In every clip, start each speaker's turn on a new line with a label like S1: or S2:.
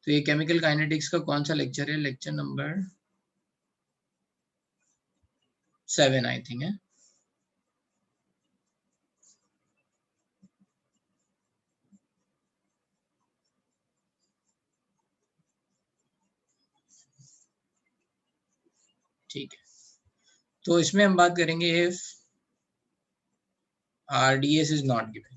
S1: तो ये chemical kinetics का कौन सा लेक्चर है? लेक्चर नंबर 7 आई थिंक है। ठीक है, तो इसमें हम बात करेंगे if RDS is not given,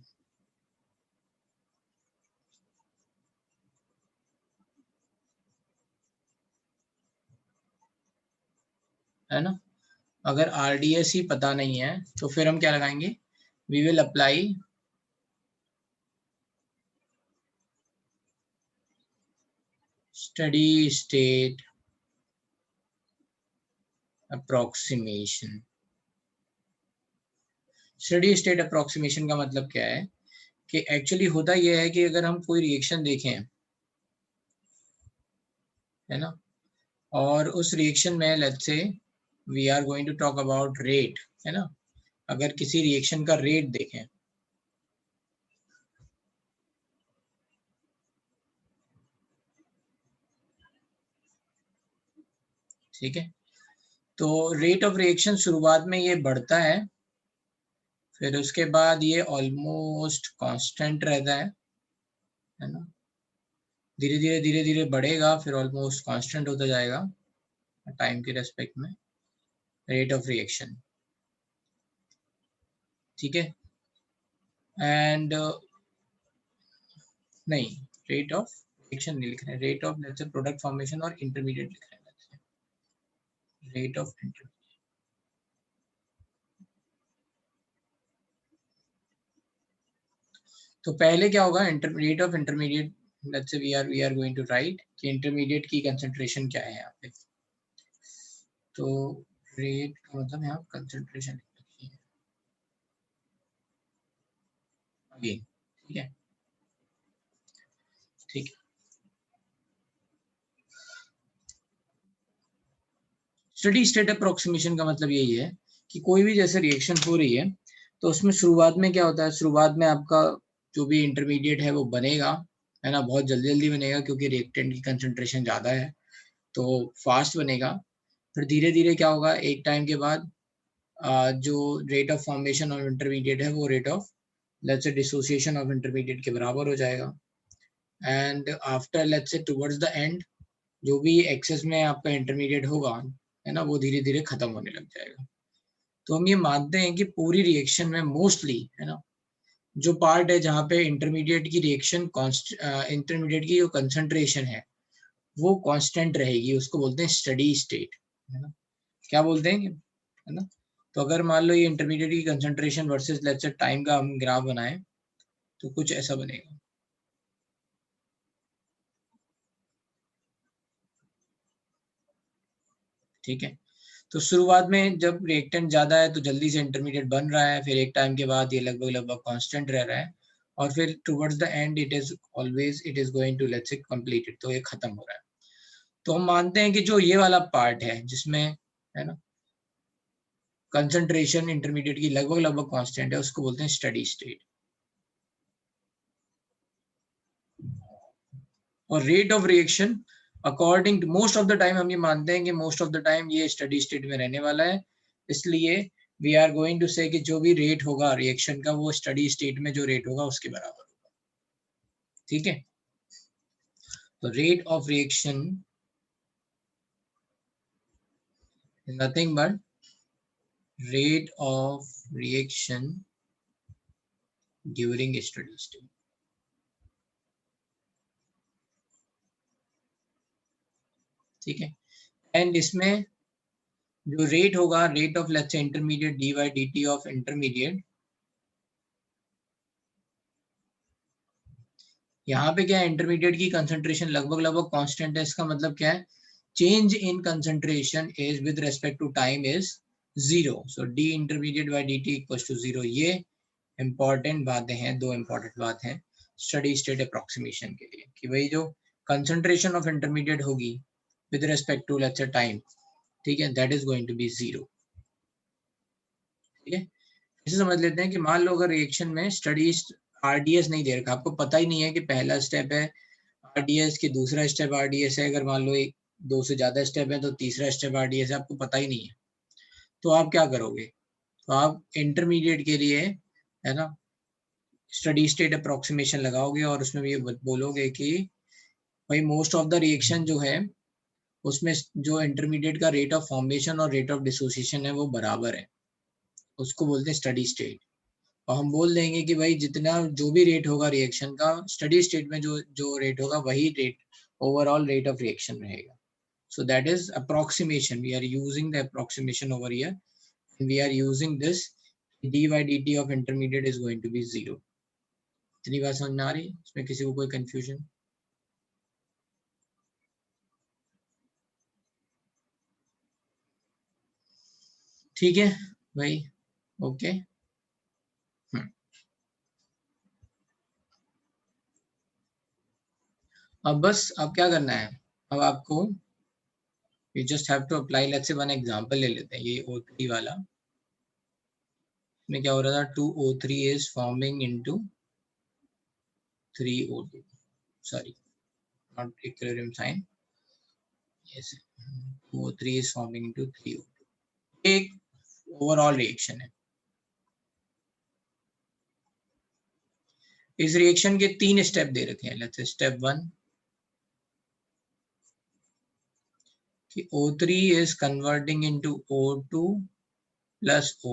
S1: है ना। अगर RDS ही पता नहीं है तो फिर हम क्या लगाएंगे? We will apply steady state approximation. Steady state approximation का मतलब क्या है कि एक्चुअली होता यह है कि अगर हम कोई रिएक्शन देखें, है ना, और उस रिएक्शन में let's say we are going to talk about rate, है ना, अगर किसी रिएक्शन का रेट देखें, ठीक है, तो रेट ऑफ रिएक्शन शुरुआत में ये बढ़ता है, फिर उसके बाद ये ऑलमोस्ट कांस्टेंट रहता है ना, धीरे धीरे बढ़ेगा, फिर ऑलमोस्ट कांस्टेंट होता जाएगा टाइम के रेस्पेक्ट में रेट ऑफ रिएक्शन, ठीक है। एंड नहीं, रेट ऑफ रिएक्शन नहीं लिख रहे हैं, rate of let's say product formation और इंटरमीडिएट लिख रहे हैं, रेट ऑफ इंटरमीडिएट। तो पहले क्या होगा? Rate of intermediate, let's say we are going to write कि इंटरमीडिएट की कंसंट्रेशन क्या है यहाँ पे। तो रेट का मतलब यहाँ कंसंट्रेशन लिखी है अगेन, ठीक है, ठीक है। स्टडी स्टेट अप्रोक्सीमेशन का मतलब यही है कि कोई भी जैसे रिएक्शन हो रही है तो उसमें शुरुआत में क्या होता है, शुरुआत में आपका जो भी इंटरमीडिएट है वो बनेगा, है ना, बहुत जल्दी जल्दी बनेगा क्योंकि रिएक्टेंट की कंसंट्रेशन ज़्यादा है तो फास्ट बनेगा। फिर धीरे धीरे क्या होगा, एक टाइम के बाद जो rate of formation of intermediate है वो rate of let's say dissociation of intermediate के बराबर हो जाएगा। And after let's say towards the and जो भी एक्सेस में आपका इंटरमीडिएट होगा, है ना, वो धीरे धीरे खत्म होने लग जाएगा। तो हम ये मानते हैं कि पूरी रिएक्शन में मोस्टली, है ना, जो पार्ट है जहाँ पे इंटरमीडिएट की रिएक्शन इंटरमीडिएट की जो कंसंट्रेशन है वो कांस्टेंट रहेगी, उसको बोलते हैं स्टडी स्टेट, है ना। क्या बोलते हैं, है ना। तो अगर मान लो ये इंटरमीडिएट की concentration versus let's say time का हम ग्राफ बनाएं तो कुछ ऐसा बनेगा, ठीक है। तो शुरुआत में जब रिएक्टेंट ज्यादा है तो जल्दी से इंटरमीडिएट बन रहा है, फिर एक टाइम के बाद ये लगभग लगभग कांस्टेंट रह रहा है और फिर towards the end it is going to let's say completed, तो ये खत्म हो रहा है। तो हम मानते हैं कि जो ये वाला पार्ट है जिसमें, है ना, कंसंट्रेशन इंटरमीडिएट की लगभग लगभग कांस्टेंट है उसको बोलते हैं स्टडी स्टेट। और rate of reaction according most of the time हम ये मानते हैं कि मोस्ट ऑफ द टाइम ये स्टडी स्टेट में रहने वाला है, इसलिए वी आर गोइंग टू से कि जो भी रेट होगा रिएक्शन का वो स्टडी स्टेट में जो रेट होगा उसके बराबर होगा, ठीक है। तो rate of reaction nothing but rate of reaction during steady state, ठीक है। एंड इसमें जो रेट होगा, rate of let's say intermediate D by D T of intermediate, यहाँ पे क्या है, इंटरमीडिएट की कंसंट्रेशन लगभग लगभग कांस्टेंट है, इसका मतलब क्या है, change in concentration is with respect to time is zero, so d intermediate by D T equal to zero. ये इंपॉर्टेंट बातें हैं, दो इंपॉर्टेंट बात है स्टडी स्टेट अप्रोक्सीमेशन के लिए कि भाई जो कंसंट्रेशन ऑफ इंटरमीडिएट होगी with respect to let's say time, ठीक है, that is going to be zero, ठीक है। इसे समझ लेते हैं कि मान लो अगर रिएक्शन में स्टडी RDS नहीं दे रखा, आपको पता ही नहीं है कि पहला स्टेप है आरडीएस की दूसरा स्टेप आरडीएस है, अगर मान लो एक दो से ज्यादा स्टेप है तो तीसरा स्टेप आरडीएस है, आपको पता ही नहीं है तो आप क्या करोगे, तो आप इंटरमीडिएट के लिए है ना स्टडी स्टेट अप्रोक्सीमेशन लगाओगे और उसमें ये बोलोगे कि भाई मोस्ट ऑफ द रिएक्शन जो है उसमें जो इंटरमीडिएट का रेट ऑफ फॉर्मेशन और रेट ऑफ डिसोसिएशन है वो बराबर है, उसको बोलते हैं स्टडी स्टेट। और हम बोल देंगे कि भाई जितना जो भी रेट होगा रिएक्शन का स्टडी स्टेट में जो जो रेट होगा वही rate overall rate of reaction रहेगा। So that is approximation. We are using the approximation over here. And we are using this d by dt of intermediate is going to be 0. इतनी बात समझ में आ रही है? इसमें किसी को कोई कंफ्यूजन? ठीक है भाई, ओके। अब बस अब क्या करना है, अब आपको you just have to apply, let's say one example ले लेते हैं, ये O3 वाला, इसमें क्या हो रहा था, 2O3 is forming into 3O2, sorry not equilibrium sign, yes 2O3 is forming into 3O2, एक ओवरऑल रिएक्शन है। इस रिएक्शन के 3 स्टेप दे रखे हैं, लेट्स से स्टेप 1 कि O3 is converting into O2 plus O,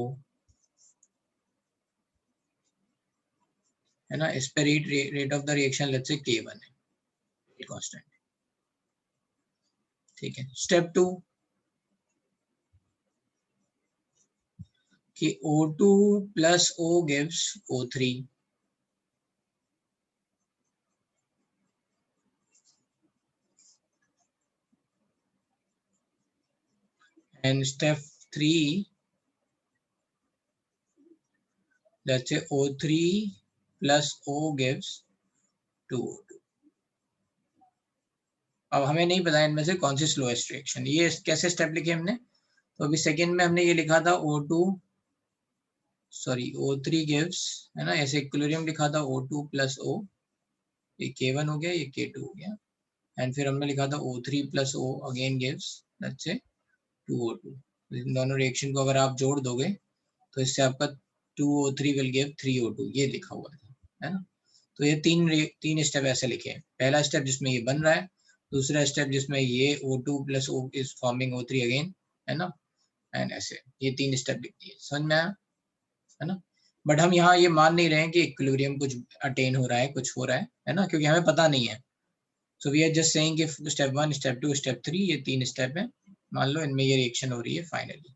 S1: है ना, इस पे rate of the reaction let's say K1 है कांस्टेंट, ठीक है। स्टेप 2 कि O2 plus O gives O3, and step 3 let's say O3 plus O gives 2O2। अब हमें नहीं पता इनमें से कौन सी स्लोएस्ट रिएक्शन, ये कैसे स्टेप लिखे हमने, तो अभी सेकेंड में हमने ये लिखा था O2 सॉरी O3 गिव्स, है ना, ऐसे इक्विलिब्रियम लिखा था O2 प्लस O, ये K1 हो गया, ये K2 हो गया, एंड फिर हमने लिखा था O3 plus O again gives let's say 2O2। इन दोनों रिएक्शन को अगर आप जोड़ दोगे तो इससे आपका 2O3 विल गिव 3O2, ये लिखा हुआ था, है ना। तो ये तीन स्टेप ऐसे लिखे हैं, पहला स्टेप जिसमें ये बन रहा है, दूसरा स्टेप जिसमें ये O2 plus O is forming O3 again, है ना, एंड ऐसे ये 3 स्टेप लिख दिए, समझ में आया, है ना। बट हम यहाँ ये मान नहीं रहे हैं कि इक्विलिब्रियम कुछ अटेन हो रहा है, कुछ हो रहा है ना, क्योंकि हमें पता नहीं है। So we are just saying कि स्टेप 1 स्टेप 2 स्टेप 3 ये 3 स्टेप है, मान लो इनमें ये रिएक्शन हो रही है फाइनली,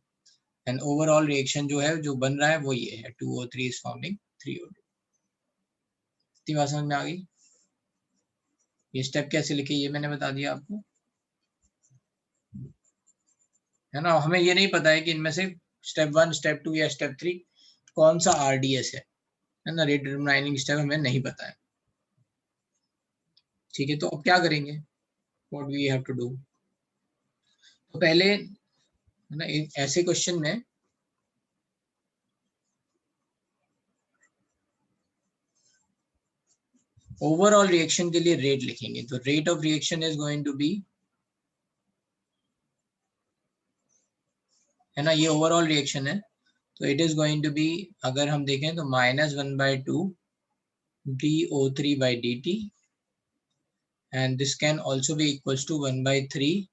S1: एंड ओवरऑल रिएक्शन जो है जो बन रहा है वो ये है 2O3 इज फॉर्मिंग 3O2। इतनी बात समझ में आ गई। ये स्टेप कैसे लिखे ये मैंने बता दिया आपको, है ना। हमें ये नहीं पता है कि इनमें से स्टेप 1 स्टेप 2 या स्टेप 3 कौन सा आरडीएस है ना, रेट डिटरमाइनिंग स्टेप हमें नहीं पता है, ठीक है। तो अब क्या करेंगे, what we have to do, तो पहले है ना ऐसे क्वेश्चन में ओवरऑल रिएक्शन के लिए रेट लिखेंगे, तो rate of reaction is going to B, है ना, ये ओवरऑल रिएक्शन है, तो it is going to be, अगर हम देखें तो -1/2 DO3/dt, and this can also be equals to 1/3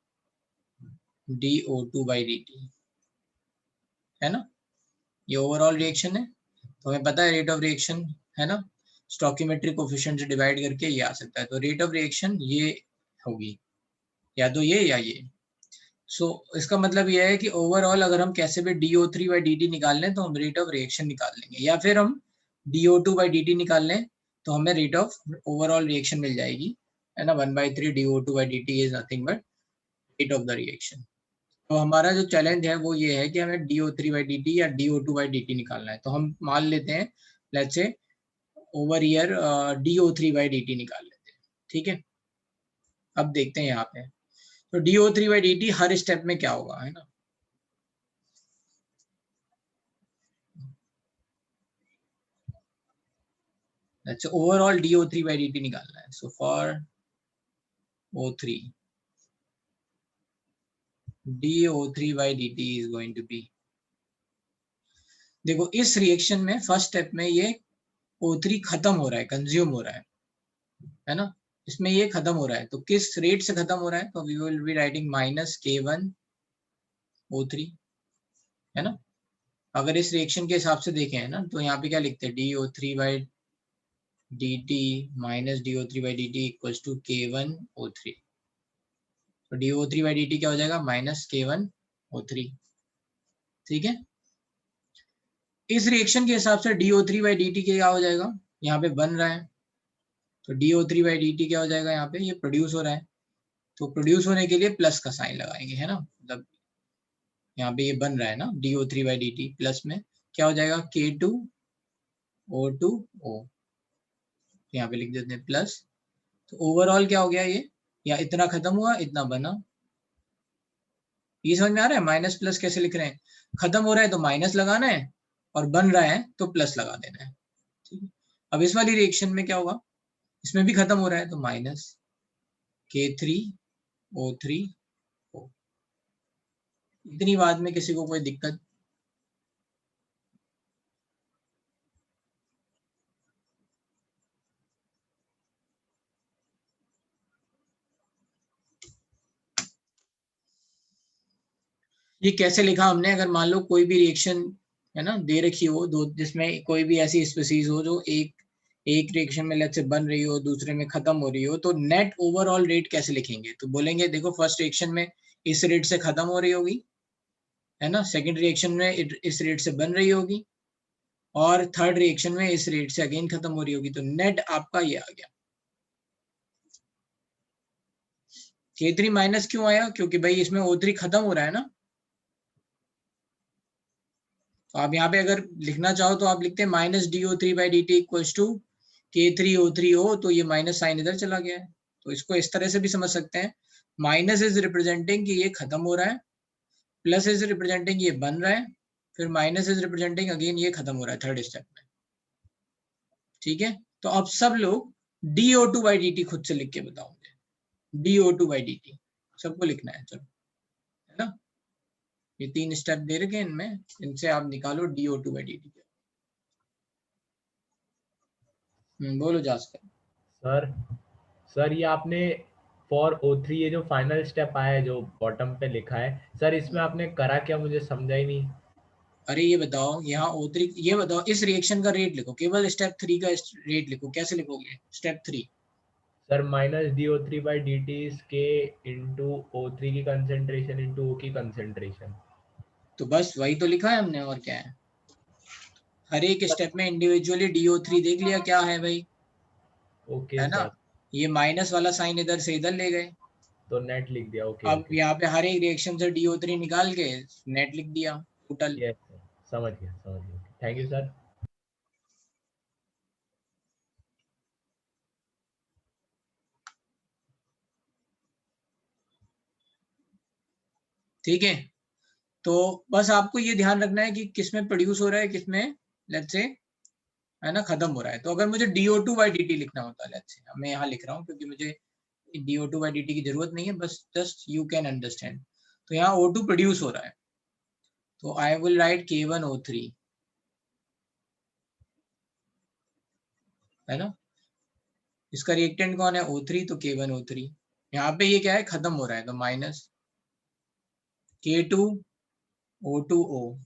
S1: DO2/dt, है ना। ये ओवरऑल रिएक्शन है, तो हमें पता है रेट ऑफ रिएक्शन, है ना, स्टोइकियोमेट्रिक कोफिशिएंट से डिवाइड करके ये आ सकता है, तो रेट ऑफ रिएक्शन ये होगी, या तो ये या ये। सो इसका मतलब ये है कि ओवरऑल अगर हम कैसे भी DO3/dt निकाल लें तो हम रेट ऑफ रिएक्शन निकाल लेंगे, या फिर हम DO2/dt निकाल लें तो हमें रेट ऑफ ओवरऑल रिएक्शन मिल जाएगी, है ना। 1/3 DO2/dt is nothing but rate of the reaction. तो हमारा जो चैलेंज है वो ये है कि हमें DO3/dt या DO2/dt निकालना है, तो हम मान लेते हैं let's say over year DO3/dt निकाल लेते हैं, ठीक है। अब देखते हैं यहाँ पे, तो DO3/dt हर स्टेप में क्या होगा, है ना, अच्छा ओवरऑल DO3/dt निकालना है। So for O3, DO3 by dt is going to be, देखो इस रिएक्शन में फर्स्ट स्टेप में ये O3 खत्म हो रहा है, कंज्यूम हो रहा है ना, इसमें ये खत्म हो रहा है, तो किस रेट से खत्म हो रहा है, तो we will be writing minus K1 O3, है ना। अगर इस रिएक्शन के हिसाब से देखें है ना, तो यहाँ पे क्या लिखते हैं, DO3 by dt minus DO3 by dt equals to K1 O3, तो DO3 बाई dt क्या हो जाएगा, माइनस K1 O3, ठीक है। इस रिएक्शन के हिसाब से DO3 बाई dt क्या हो जाएगा, यहाँ पे बन रहा है, तो DO3 बाई dt क्या हो जाएगा, यहाँ पे ये प्रोड्यूस हो रहा है, तो प्रोड्यूस होने के लिए प्लस का साइन लगाएंगे, है ना, मतलब यहाँ पे ये बन रहा है ना DO3 बाई dt, प्लस में क्या हो जाएगा K2 O2O, यहाँ पे लिख देते हैं प्लस, तो ओवरऑल क्या हो गया ये, या इतना खत्म हुआ इतना बना, ये समझ में आ रहा है, माइनस प्लस कैसे लिख रहे हैं, खत्म हो रहा है तो माइनस लगाना है और बन रहा है तो प्लस लगा देना है, ठीक है। अब इस वाली रिएक्शन में क्या होगा, इसमें भी खत्म हो रहा है तो माइनस K3O3O, इतनी बात में किसी को कोई दिक्कत, ये कैसे लिखा हमने, अगर मान लो कोई भी रिएक्शन है ना दे रखी हो दो, जिसमें कोई भी ऐसी स्पीसीज हो जो एक रिएक्शन में लेट्स से बन रही हो, दूसरे में खत्म हो रही हो, तो नेट ओवरऑल रेट कैसे लिखेंगे, तो बोलेंगे देखो फर्स्ट रिएक्शन में इस रेट से खत्म हो रही होगी, है ना, सेकंड रिएक्शन में इस रेट से बन रही होगी, और थर्ड रिएक्शन में इस रेट से अगेन खत्म हो रही होगी, तो नेट आपका ये आ गया। K3 माइनस क्यों आया, क्योंकि भाई इसमें O3 खत्म हो रहा है ना, तो आप यहाँ पे अगर लिखना चाहो तो आप लिखते हैं minus DO3 by dt equals to K3O3O, तो ये माइनस साइन इधर चला गया है, तो इसको इस तरह से भी समझ सकते हैं, माइनस इज रिप्रेजेंटिंग कि ये खत्म हो रहा है, प्लस इज रिप्रेजेंटिंग ये बन रहा है, फिर माइनस इज रिप्रेजेंटिंग अगेन ये खत्म हो रहा है थर्ड स्टेप में, ठीक है। तो अब सब लोग DO2 बाई dt खुद से लिख के बताओ मुझे, DO2 बाई dt सबको लिखना है, चलो, है ना, ये 3 स्टेप दे रखे हैं इनमें, इनसे आप निकालो DO2 बाई dt। बोलो जास्कर।
S2: सर सर ये आपने फॉर O3 ये जो फाइनल स्टेप आया है जो बॉटम पे लिखा है, सर इसमें आपने करा क्या, मुझे समझा ही नहीं।
S1: अरे ये बताओ, यहाँ O3, ये बताओ इस रिएक्शन का रेट लिखो, केवल स्टेप 3 का रेट लिखो, कैसे लिखोगे step 3,
S2: sir minus DO3 by D T के इंटू O3 की कंसेंट्रेशन इंटू O की कंसेंट्रेशन।
S1: तो बस वही तो लिखा है हमने, और क्या है, हर एक स्टेप में इंडिविजुअली DO3 देख लिया क्या है भाई,
S2: ओके
S1: है ना,
S2: सर,
S1: ये माइनस वाला साइन इधर से इधर ले गए,
S2: तो नेट लिख दिया, ओके
S1: अब
S2: ओके।
S1: यहाँ पे हर एक रिएक्शन से DO3 निकाल के नेट लिख दिया टोटल,
S2: यस सर, समझ गया, थैंक यू सर।
S1: ठीक है। तो बस आपको ये ध्यान रखना है कि किसमें प्रोड्यूस हो रहा है, किसमें लेट्स से है ना खत्म हो रहा है, तो अगर मुझे DO2 बाई dt लिखना होता है, लेट्स से मैं यहाँ लिख रहा हूँ क्योंकि मुझे DO2 बाई dt की जरूरत नहीं है, बस जस्ट यू कैन अंडरस्टैंड, तो यहाँ O2 प्रोड्यूस हो रहा है, तो आई विल राइट K1O3, है ना, इसका रिएक्टेंट कौन है O3, तो K1O3, यहाँ पे ये क्या है खत्म हो रहा है, तो माइनस K2O2O,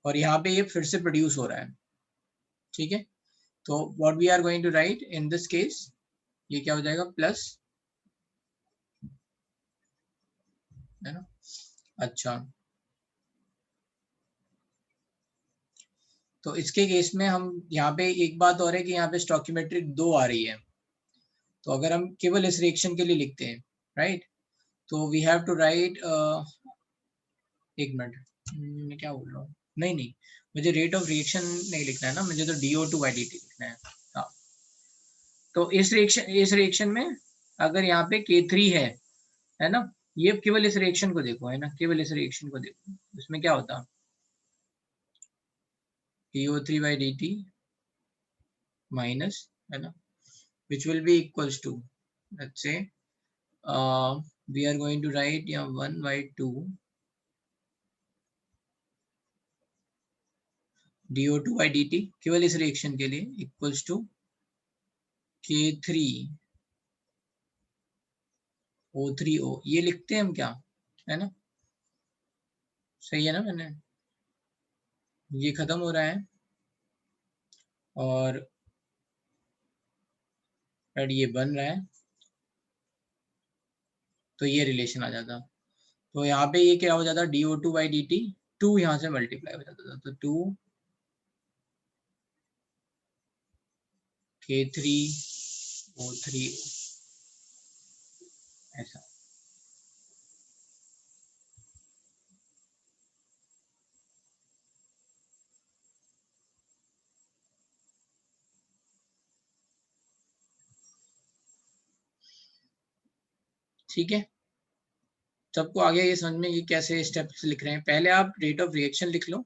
S1: और यहाँ पे ये फिर से प्रोड्यूस हो रहा है, ठीक है। तो what we are going to write in this case, ये क्या हो जाएगा प्लस, है ना, अच्छा, तो इसके केस में हम यहाँ पे एक बात और है कि यहाँ पे स्टोइकियोमेट्रिक 2 आ रही है, तो अगर हम केवल इस रिएक्शन के लिए लिखते हैं, राइट, तो वी हैव टू राइट, एक मिनट, मैं क्या बोल रहा हूँ, नहीं नहीं, मुझे रेट ऑफ रिएक्शन नहीं लिखना है ना, मुझे तो DO2 बाई dt लिखना है, हाँ, तो इस रिएक्शन में अगर यहाँ पे K3 है ना, ये केवल इस रिएक्शन को देखो, है ना, केवल इस रिएक्शन को देखो, इसमें क्या होता, DO3 बाई dt माइनस, है ना, which will be equals to, let's say we are going to write यहाँ 1/2 DO2 by dt केवल इस रिएक्शन के लिए इक्वल्स टू K3O3O ये लिखते हैं हम क्या, है ना, सही है ना। मैंने ये खत्म हो रहा है और ये बन रहा है, तो ये रिलेशन आ जाता। तो यहाँ पे ये क्या हो जाता, DO2 by dt 2 यहाँ से मल्टीप्लाई हो जाता था, तो 2 K3O3 ऐसा। ठीक है, सबको आगे ये समझ में ये कैसे स्टेप्स लिख रहे हैं। पहले आप रेट ऑफ रिएक्शन लिख लो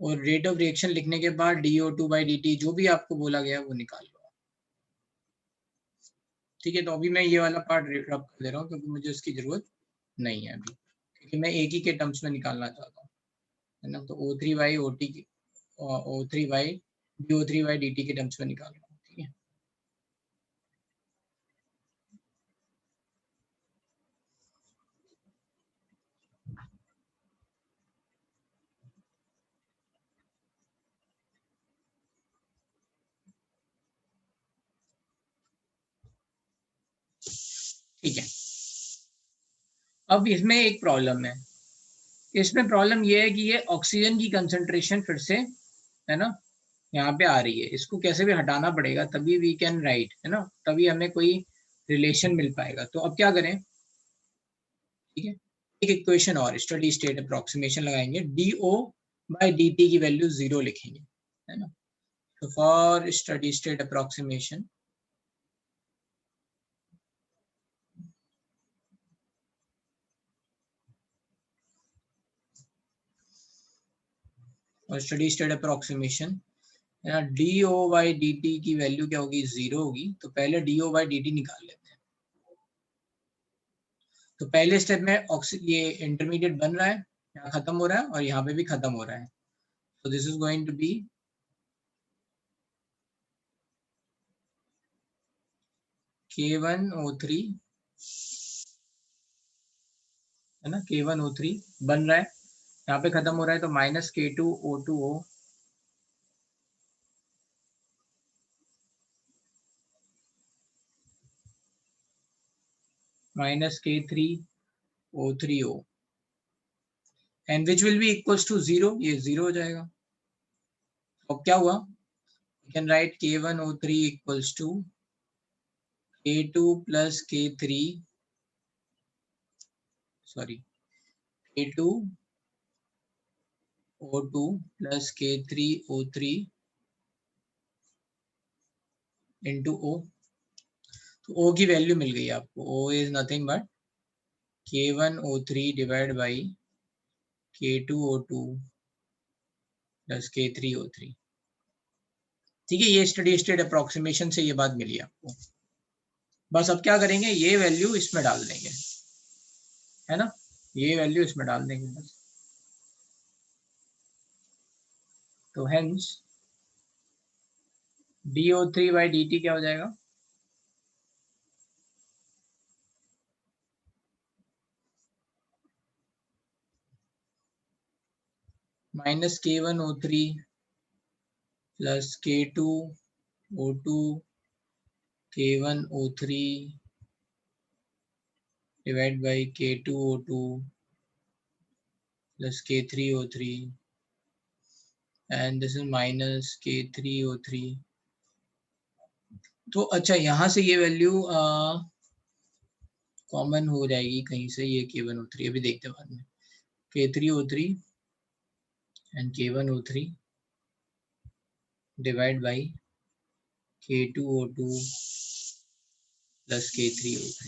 S1: और रेट ऑफ रिएक्शन लिखने के बाद DO2 by dt जो भी आपको बोला गया वो निकाल लो। ठीक है, तो अभी मैं ये वाला पार्ट रब कर दे रहा हूँ क्योंकि मुझे उसकी जरूरत नहीं है अभी, क्योंकि मैं एक ही के टर्म्स में निकालना चाहता हूँ, है ना। तो O3 by OT की O3 by DO3 by dt के टर्म्स में निकाल रहा हूँ। ठीक है, ठीक है। अब इसमें एक प्रॉब्लम है, इसमें प्रॉब्लम ये है कि ये ऑक्सीजन की कंसंट्रेशन फिर से, है ना, यहाँ पे आ रही है, इसको कैसे भी हटाना पड़ेगा तभी वी कैन राइट, है ना, तभी हमें कोई रिलेशन मिल पाएगा। तो अब क्या करें, ठीक है, एक इक्वेशन और स्टडी स्टेट अप्रोक्सीमेशन लगाएंगे, DO by dt की वैल्यू 0 लिखेंगे, है ना। तो फॉर स्टडी स्टेट अप्रोक्सीमेशन और study state approximation, DO by dt की वैल्यू क्या होगी, 0 होगी। तो पहले DO by dt निकाल लेते हैं। तो पहले स्टेप में ये इंटरमीडिएट बन रहा है, यहाँ खत्म हो रहा है और यहाँ पे भी खत्म हो रहा है। So this is going to be K1O3, है ना, K1O3 बन रहा है, यहाँ पे खत्म हो रहा है, तो minus K2O2O minus K3O3O and which will be equals to 0, ये 0 हो जाएगा। अब क्या हुआ, you can write K1O3 equals to K2 plus K3, sorry, K2O2 plus K3O3 into O। तो O की वैल्यू मिल गई आपको, O is nothing but K1O3 divided by K2O2 plus K3O3। ठीक है, ये स्टडी स्टेट अप्रोक्सीमेशन से ये बात मिली आपको। बस अब क्या करेंगे, ये वैल्यू इसमें डाल देंगे, है ना, ये वैल्यू इसमें डाल देंगे बस। तो हेंस DO3 by dt क्या हो जाएगा, minus K1O3 plus K2O2 K1O3 divided by K2O2 plus K3O3 and this is minus K3O3। तो अच्छा, यहाँ से ये वैल्यू कॉमन हो जाएगी कहीं से, ये K1O3 अभी देखते हैं बाद में, K3O3 and K1O3 divide by K2O2 plus K3O3।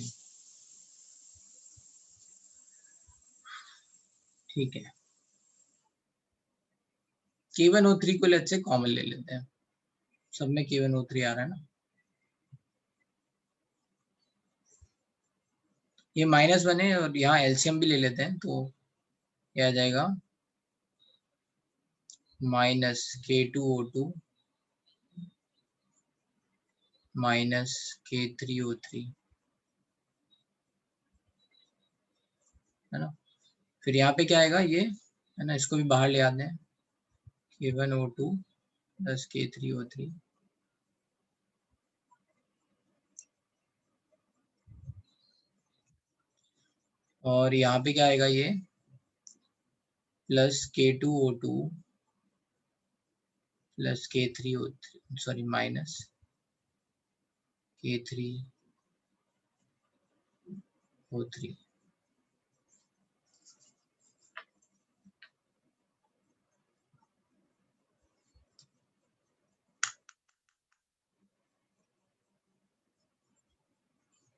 S1: ठीक है, K1O3 को लेट्स से कॉमन ले लेते हैं, सब में K1O3 आ रहा है ना। ये -1 है और यहाँ एलसीएम भी ले लेते हैं, तो ये आ जाएगा -K2O2 -K3O3, है ना। फिर यहाँ पे क्या आएगा ये, है ना, इसको भी बाहर ले आते हैं, K1O2 + K3O3, और यहाँ पे क्या आएगा ये +K2O2 + K3O3, सॉरी -K3O3।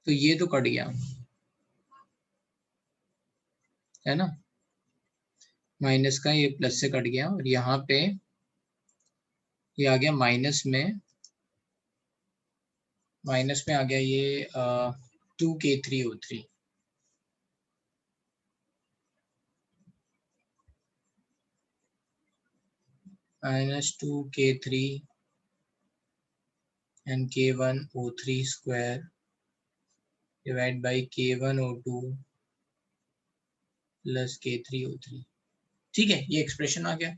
S1: तो ये तो कट गया, है ना, माइनस का ये प्लस से कट गया, और यहाँ पे ये आ गया माइनस में आ गया ये 2K3O3, -2K3 and K1O3 square divided by K1O2 + K3O3। ठीक है, ये एक्सप्रेशन आ गया,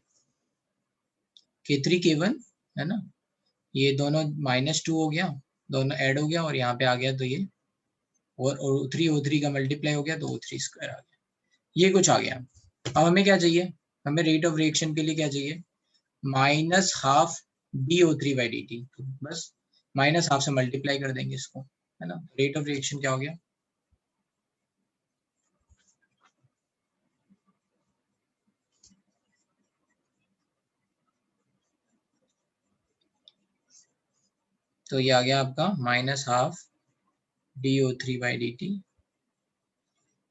S1: K3 K1, है ना, ये दोनों -2 हो गया, दोनों ऐड हो गया, और यहाँ पे आ गया तो ये और O3 का मल्टीप्लाई हो गया तो O3 स्क्वायर आ गया, ये कुछ आ गया। अब हमें क्या चाहिए, हमें रेट ऑफ रिएक्शन के लिए क्या चाहिए, -12 DO3/dt, तो बस -12 से मल्टीप्लाई कर देंगे इसको, है ना। रेट ऑफ रिएक्शन क्या हो गया, तो ये आ गया आपका -12 DO3/dt,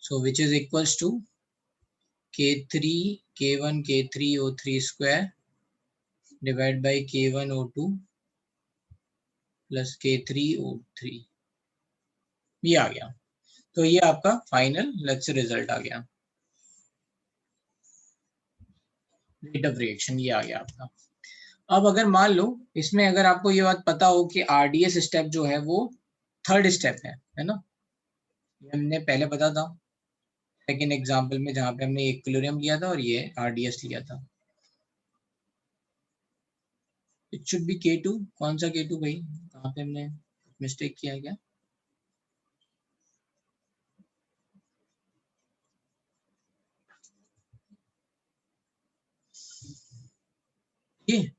S1: so which is equals to K3 K1 K3O3 square divided by K1O2 + K3O3, ये आ गया। तो ये आपका फाइनल लेक्चर रिजल्ट आ गया, रेट ऑफ रिएक्शन ये आ गया आपका। अब अगर मान लो इसमें अगर आपको ये बात पता हो कि आरडीएस स्टेप जो है वो थर्ड स्टेप है ना, ये हमने पहले पता था सेकेंड एग्जांपल में, जहां पे हमने इक्विलिब्रियम लिया था और ये आरडीएस लिया था। इट शुड बी K2, कौन सा K2 भाई, कहाँ पे हमने मिस्टेक किया क्या, ये,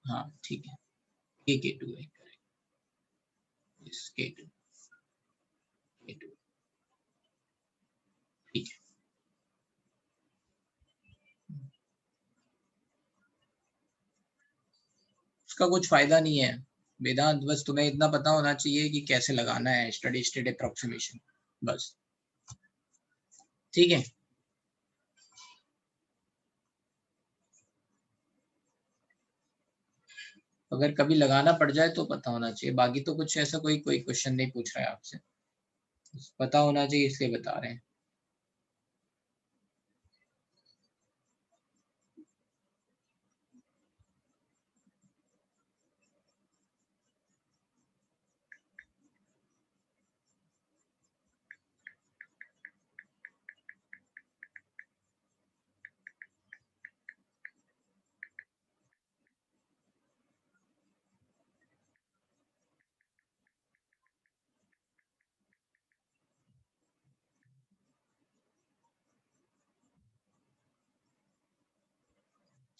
S1: हाँ ठीक है, ये K2 है, यस K2, ठीक है। उसका कुछ फायदा नहीं है वेदांत, बस तुम्हें इतना पता होना चाहिए कि कैसे लगाना है स्टडी स्टेट अप्रोक्सीमेशन, बस, ठीक है। अगर कभी लगाना पड़ जाए तो पता होना चाहिए, बाकी तो कुछ ऐसा कोई क्वेश्चन नहीं पूछ रहा है आपसे, पता होना चाहिए इसलिए बता रहे हैं।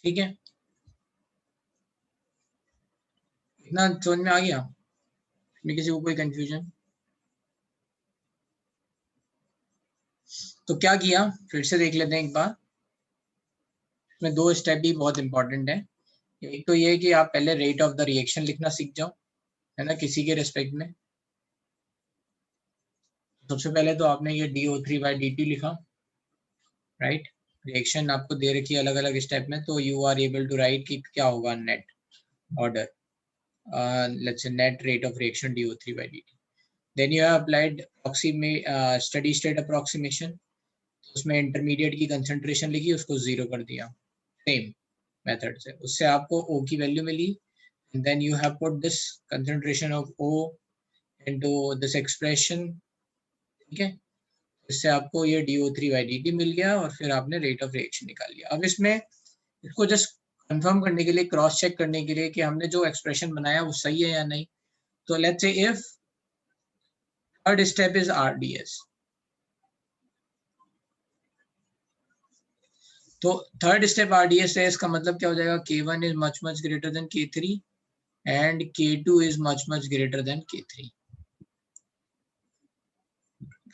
S1: ठीक है, इतना समझ में आ गया, इसमें किसी को कोई कंफ्यूजन, तो क्या किया फिर से देख लेते हैं एक बार। इसमें दो स्टेप भी बहुत इंपॉर्टेंट है, एक तो ये है कि आप पहले रेट ऑफ द रिएक्शन लिखना सीख जाओ, है ना, किसी के रिस्पेक्ट में। सबसे पहले तो आपने ये DO3/dt लिखा, राइट, रिएक्शन आपको दे रखी है अलग अलग स्टेप में, तो you are able to write कि क्या होगा net order, let's say net rate of reaction DO3/dt। Then you have applied steady state approximation, उसमें इंटरमीडिएट की कंसंट्रेशन लिखी, उसको 0 कर दिया सेम मेथड से, उससे आपको O की वैल्यू मिली, and then you have put this concentration of O into this expression, ठीक है, इससे आपको ये DO3/dt मिल गया और फिर आपने रेट ऑफ रिएक्शन निकाल लिया। अब इसमें इसको जस्ट कंफर्म करने के लिए, क्रॉस चेक करने के लिए कि हमने जो एक्सप्रेशन बनाया वो सही है या नहीं, तो let's say if third step is RDS, तो थर्ड स्टेप RDS है, इसका मतलब क्या हो जाएगा, K1 is much much greater than K3 and K2 is much much greater than K3।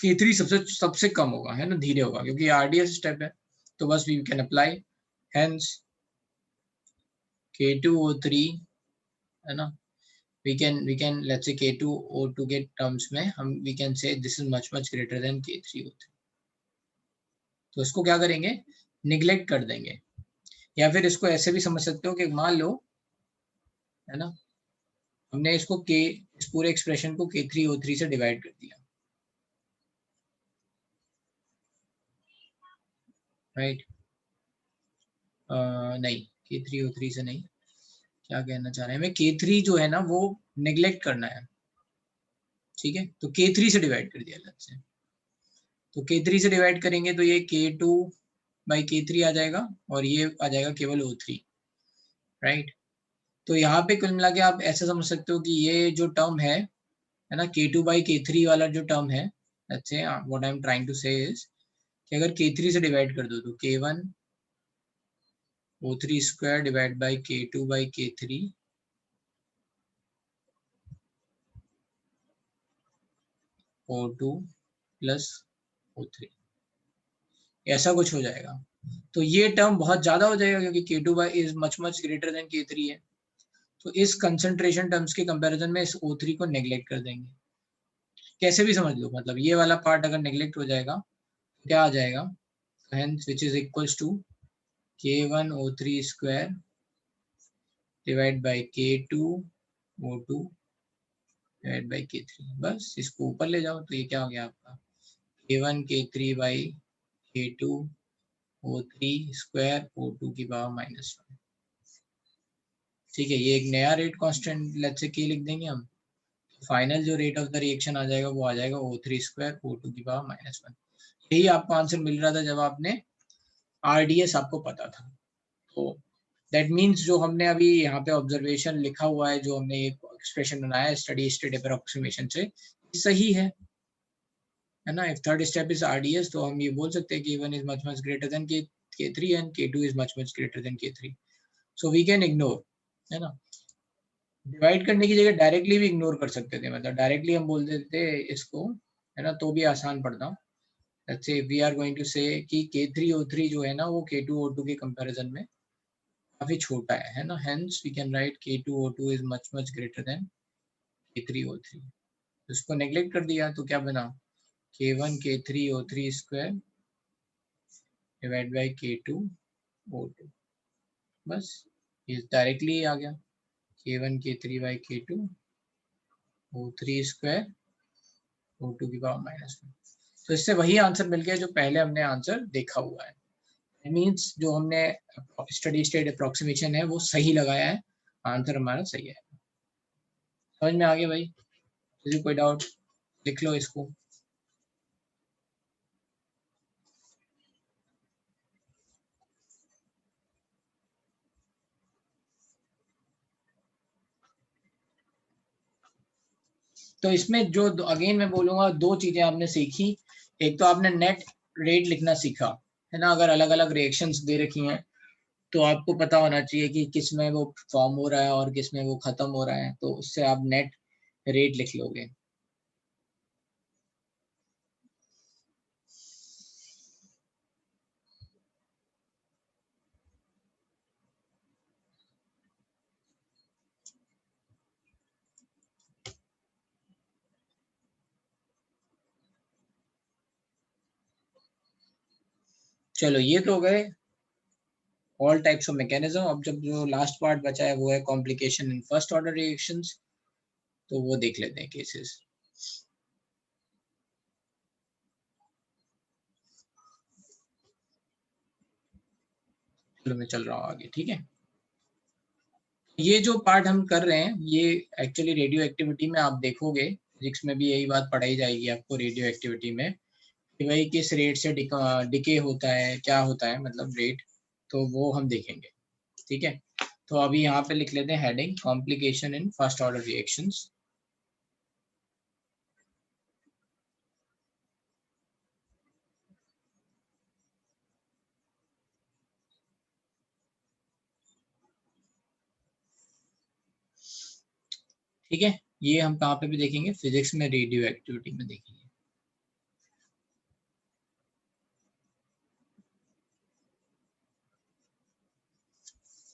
S1: K3 सबसे कम होगा, है ना, धीरे होगा, क्योंकि RDS स्टेप है, तो बस we can apply hence K2O3, है ना, we can let's say K2O2 के टर्म्स में हम we can say this is much much greater than K3O3, तो इसको क्या करेंगे, निगलेक्ट कर देंगे, या फिर इसको ऐसे भी समझ सकते हो कि मान लो, है ना, हमने इसको इस पूरे एक्सप्रेशन को K3O3 से डिवाइड कर दिया, राइट, नहीं K3O3 से नहीं, क्या कहना चाह रहे हैं, हमें K3 जो है ना वो निगलेक्ट करना है, ठीक है, तो K3 से डिवाइड कर दिया लेट्स से, तो K3 से डिवाइड करेंगे तो ये K2/K3 आ जाएगा और ये आ जाएगा केवल O3, राइट। तो यहाँ पे कुल मिला के आप ऐसे समझ सकते हो कि ये जो टर्म है ना, K2/K3 वाला जो टर्म है, let's say what I am trying to say is कि अगर K3 से डिवाइड कर दो तो K1O3 square divide by K2/K3 O2 plus O3, ऐसा कुछ हो जाएगा। तो ये टर्म बहुत ज्यादा हो जाएगा क्योंकि K2 is much much greater than K3 है, तो इस कंसंट्रेशन टर्म्स के कंपैरिजन में इस O3 को नेग्लेक्ट कर देंगे, कैसे भी समझ लो, मतलब ये वाला पार्ट अगर नेग्लेक्ट हो जाएगा तो क्या आ जाएगा, hence which is equals to K1O3 square divide by K2O2 divide by K3, बस इसको ऊपर ले जाओ तो ये क्या हो गया आपका K1K3/K2O3 स्क्वायर O2 की पावर -1, ठीक है, ये एक नया rate constant let's say K लिख देंगे हम, फाइनल जो रेट ऑफ द रिएक्शन आ जाएगा वो आ जाएगा O3 स्क्वायर O2 की पावर -1, यही आपको आंसर मिल रहा था जब आपने RDS आपको पता था। तो दैट मीन्स जो हमने अभी यहाँ पे ऑब्जर्वेशन लिखा हुआ है, जो हमने एक एक्सप्रेशन बनाया स्टडी स्टेट अप्रोक्सीमेशन से, सही है ना, if third step is RDS तो हम ये बोल सकते हैं कि K1 is much much greater than K3 and K2 is much much greater than K3, so we can ignore, है ना, डिवाइड करने की जगह डायरेक्टली भी इग्नोर कर सकते थे, मतलब डायरेक्टली हम बोल देते इसको, है ना, तो भी आसान पड़ता। Let's say we are going to से कि K3O3 जो है ना वो K2O2 के कंपैरिजन में काफी छोटा है ना, hence we can write K2O2 is much much greater than K3O3, इसको नेग्लेक्ट कर दिया तो क्या बना, K1K3O3 square divide by K2O2, बस ये डायरेक्टली आ गया K1K3/K2O3 स्क्वायर O2 की पावर -1, तो इससे वही आंसर मिल गया जो पहले हमने आंसर देखा हुआ है, मीन्स जो हमने स्टडी स्टेट अप्रोक्सीमेशन है वो सही लगाया है, आंसर हमारा सही है। समझ में आ गया भाई, किसी कोई डाउट लिख लो इसको। तो इसमें जो अगेन मैं बोलूंगा दो चीजें आपने सीखी, एक तो आपने नेट रेट लिखना सीखा, है ना, अगर अलग अलग रिएक्शंस दे रखी हैं तो आपको पता होना चाहिए कि किस में वो फॉर्म हो रहा है और किस में वो खत्म हो रहा है, तो उससे आप नेट रेट लिख लोगे। चलो ये तो हो गए ऑल टाइप्स ऑफ मैकेनिज्म, अब जब जो लास्ट पार्ट बचा है वो है complication in first order reactions, तो वो देख लेते हैं केसेस। मैं चल रहा हूँ आगे, ठीक है। ये जो पार्ट हम कर रहे हैं ये एक्चुअली रेडियो एक्टिविटी में आप देखोगे, फिजिक्स में भी यही बात पढ़ाई जाएगी आपको रेडियो एक्टिविटी में, कि भाई किस रेट से डिके होता है, क्या होता है मतलब रेट, तो वो हम देखेंगे, ठीक है। तो अभी यहाँ पे लिख लेते हैं heading complication in first order reactions. ठीक है, ये हम कहाँ पे भी देखेंगे, फिजिक्स में रेडियो एक्टिविटी में देखेंगे।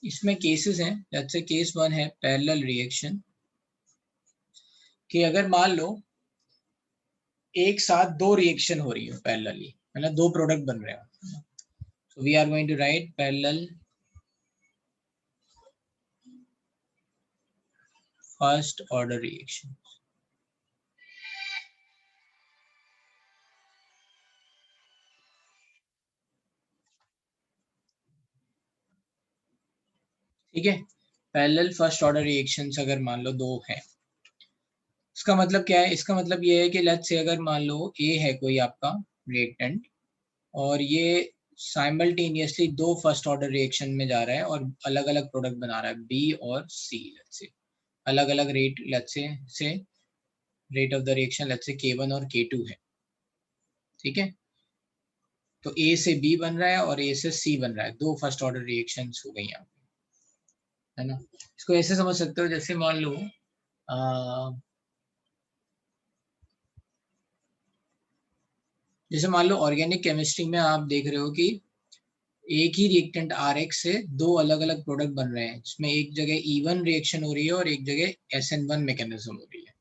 S1: इसमें केसेस हैं, जैसे केस 1 है पैरेलल रिएक्शन, कि अगर मान लो एक साथ दो रिएक्शन हो रही है पैरेलली, मतलब दो प्रोडक्ट बन रहे हो, so we are going to write parallel first order reaction। ठीक है, पैरेलल फर्स्ट ऑर्डर रिएक्शंस अगर मान लो दो है, इसका मतलब क्या है, इसका मतलब ये है कि लेट्स से अगर मान लो ए है कोई आपका रिएक्टेंट, और ये साइमल्टेनियसली दो फर्स्ट ऑर्डर रिएक्शन में जा रहा है और अलग अलग प्रोडक्ट बना रहा है बी और सी, लेट्स से अलग अलग rate, let's say rate of the reaction let's say K1 और K2 है, ठीक है। तो ए से बी बन रहा है और ए से सी बन रहा है, दो फर्स्ट ऑर्डर रिएक्शंस हो गई यहाँ पे, है ना। इसको ऐसे समझ सकते हो, जैसे मान लो जैसे मान लो ऑर्गेनिक केमिस्ट्री में आप देख रहे हो कि एक ही रिएक्टेंट RX से दो अलग अलग प्रोडक्ट बन रहे हैं, जिसमें एक जगह E1 रिएक्शन हो रही है और एक जगह SN1 मैकेनिज्म हो रही है,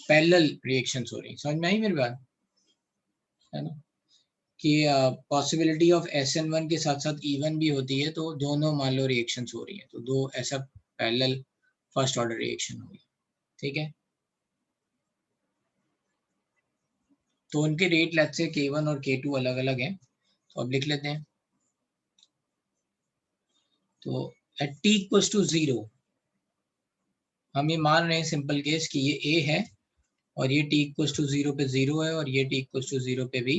S1: पैरेलल रिएक्शंस हो रही है। समझ में आई मेरी बात, है ना, कि पॉसिबिलिटी ऑफ SN1 के साथ साथ E1 भी होती है, तो दोनों मान लो रिएक्शंस हो रही है, तो दो ऐसा पैरेलल फर्स्ट ऑर्डर रिएक्शन हुई, ठीक है। तो उनके रेट लेट्स से K1 और K2 अलग अलग हैं, तो अब लिख लेते हैं। तो एट t इक्वल्स टू 0 हम ये मान रहे हैं सिंपल केस कि ये A है और ये t इक्वल्स टू 0 पे 0 है और ये t इक्वल्स टू 0 पे भी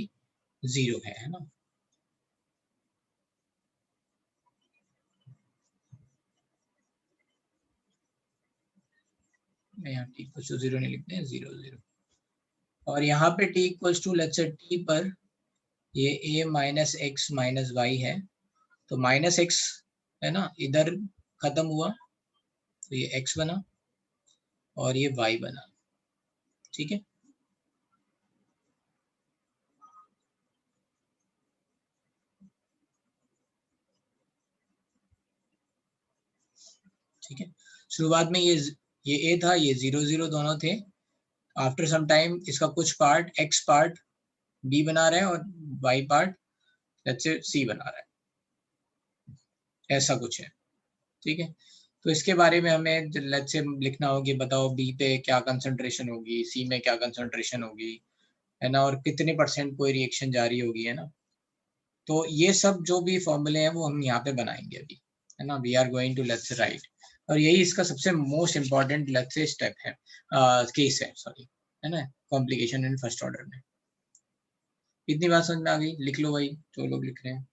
S1: 0 है ना। मैं यहाँ t इक्वल्स टू 0 नहीं लिखते हैं, 0 0, और यहाँ पे t equals to let's say t पर ये a minus x minus y है, तो माइनस एक्स है ना, इधर खत्म हुआ तो ये x बना और ये y बना, ठीक है। ठीक है, शुरुआत में ये a था, ये 0 0 दोनों थे, आफ्टर सम टाइम इसका कुछ पार्ट x पार्ट b बना रहा है और y part let's say c बना रहा है, ऐसा कुछ है, ठीक है। तो इसके बारे में हमें लेट्स से लिखना होगी, बताओ बी पे क्या कंसंट्रेशन होगी, सी में क्या कंसंट्रेशन होगी, है ना, और कितने % कोई रिएक्शन जारी होगी, है ना। तो ये सब जो भी फॉर्मूले हैं वो हम यहाँ पे बनाएंगे अभी, है ना, we are going to let's write, और यही इसका सबसे most important let's say step है, केस है सॉरी, है ना, कॉम्प्लिकेशन इन फर्स्ट ऑर्डर में। इतनी बात समझ में आ गई, लिख लो भाई जो लोग लिख रहे हैं।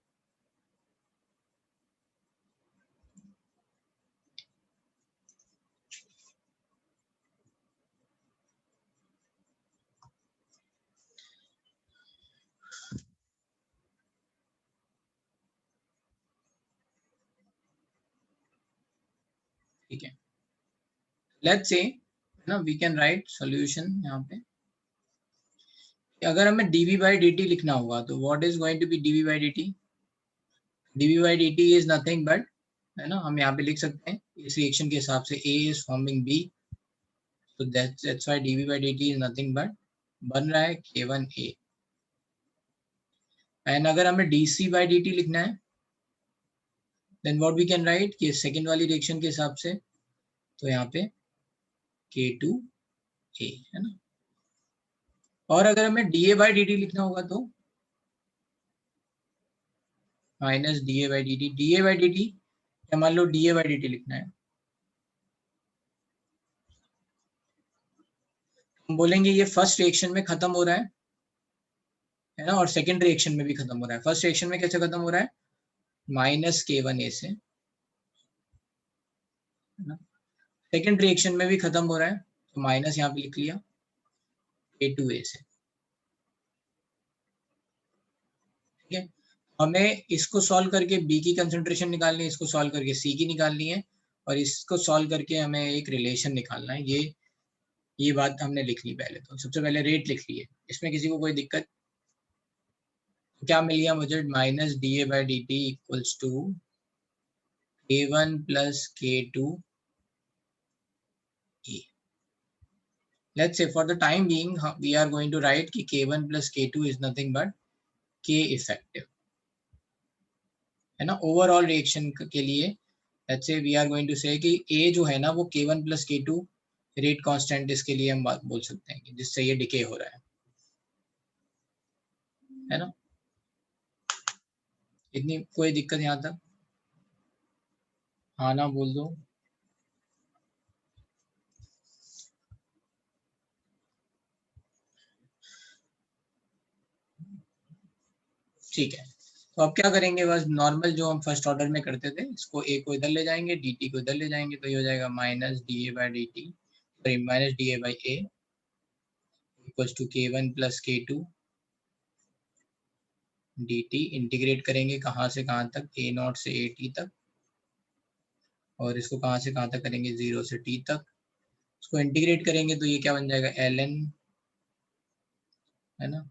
S1: ठीक है, लेट्स से ना वी कैन राइट सॉल्यूशन यहाँ पे, अगर हमें dv by dt लिखना होगा तो what is going to be dv by dt, dv by dt is nothing but, है ना, हम यहाँ पे लिख सकते हैं इस रिएक्शन के हिसाब से A इज फॉर्मिंग B, तो that's why dv by dt is nothing but बन रहा है K1A, एंड अगर हमें dc by dt लिखना है then what we can write कि सेकंड वाली रिएक्शन के हिसाब से, तो यहाँ पे K2A, है ना। और अगर हमें dA by dt लिखना होगा तो minus D A by D T, D A by D T या मान लो D A by D T लिखना है, हम बोलेंगे ये फर्स्ट रिएक्शन में खत्म हो रहा है ना, और सेकंड रिएक्शन में भी खत्म हो रहा है। फर्स्ट रिएक्शन में कैसे खत्म हो रहा है, माइनस K1A से, सेकंड रिएक्शन में भी खत्म हो रहा है तो माइनस यहाँ पे लिख लिया K2A से। ठीक है, हमें इसको सॉल्व करके B की कंसंट्रेशन निकालनी है, इसको सॉल्व करके C की निकालनी है, और इसको सॉल्व करके हमें एक रिलेशन निकालना है। ये बात हमने लिख ली पहले। तो सबसे पहले रेट लिख ली है, इसमें किसी को कोई दिक्कत? तो क्या मिल गया मुझे, minus D A by D T equals to K1 plus K2 A. Let's say for the time being we are going to write कि K1 plus K2 is nothing but K effective, है ना। Overall reaction के लिए let's say we are going to say कि A जो है ना वो K1 plus K2 rate constant, इसके लिए हम बात बोल सकते हैं कि जिससे ये डिके हो रहा है ना। इतनी कोई दिक्कत यहाँ तक? हाँ ना बोल दो। ठीक है, तो अब क्या करेंगे, बस नॉर्मल जो हम फर्स्ट ऑर्डर में करते थे, इसको ए को इधर ले जाएंगे, डी टी को इधर ले जाएंगे, तो ये हो जाएगा minus D A by D T, sorry minus D A by A equals to K1 plus K2 D T. Integrate करेंगे कहाँ से कहाँ तक, ए नॉट से ए टी तक, और इसको कहाँ से कहाँ तक करेंगे, 0 से t तक। इसको इंटीग्रेट करेंगे तो ये क्या बन जाएगा, ln, है ना,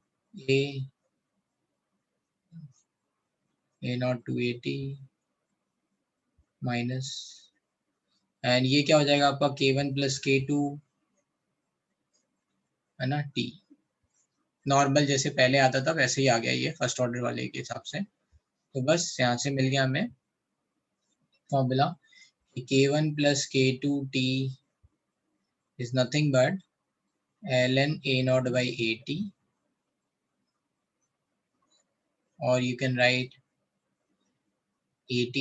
S1: A naught to A T minus, and ये क्या हो जाएगा आपका K1 प्लस K2, है ना, t। नॉर्मल जैसे पहले आता था वैसे ही आ गया ये फर्स्ट ऑर्डर वाले के हिसाब से। तो बस यहाँ से मिल गया हमें formula K1 plus K2t is nothing but ln A naught by AT, और you can write AT,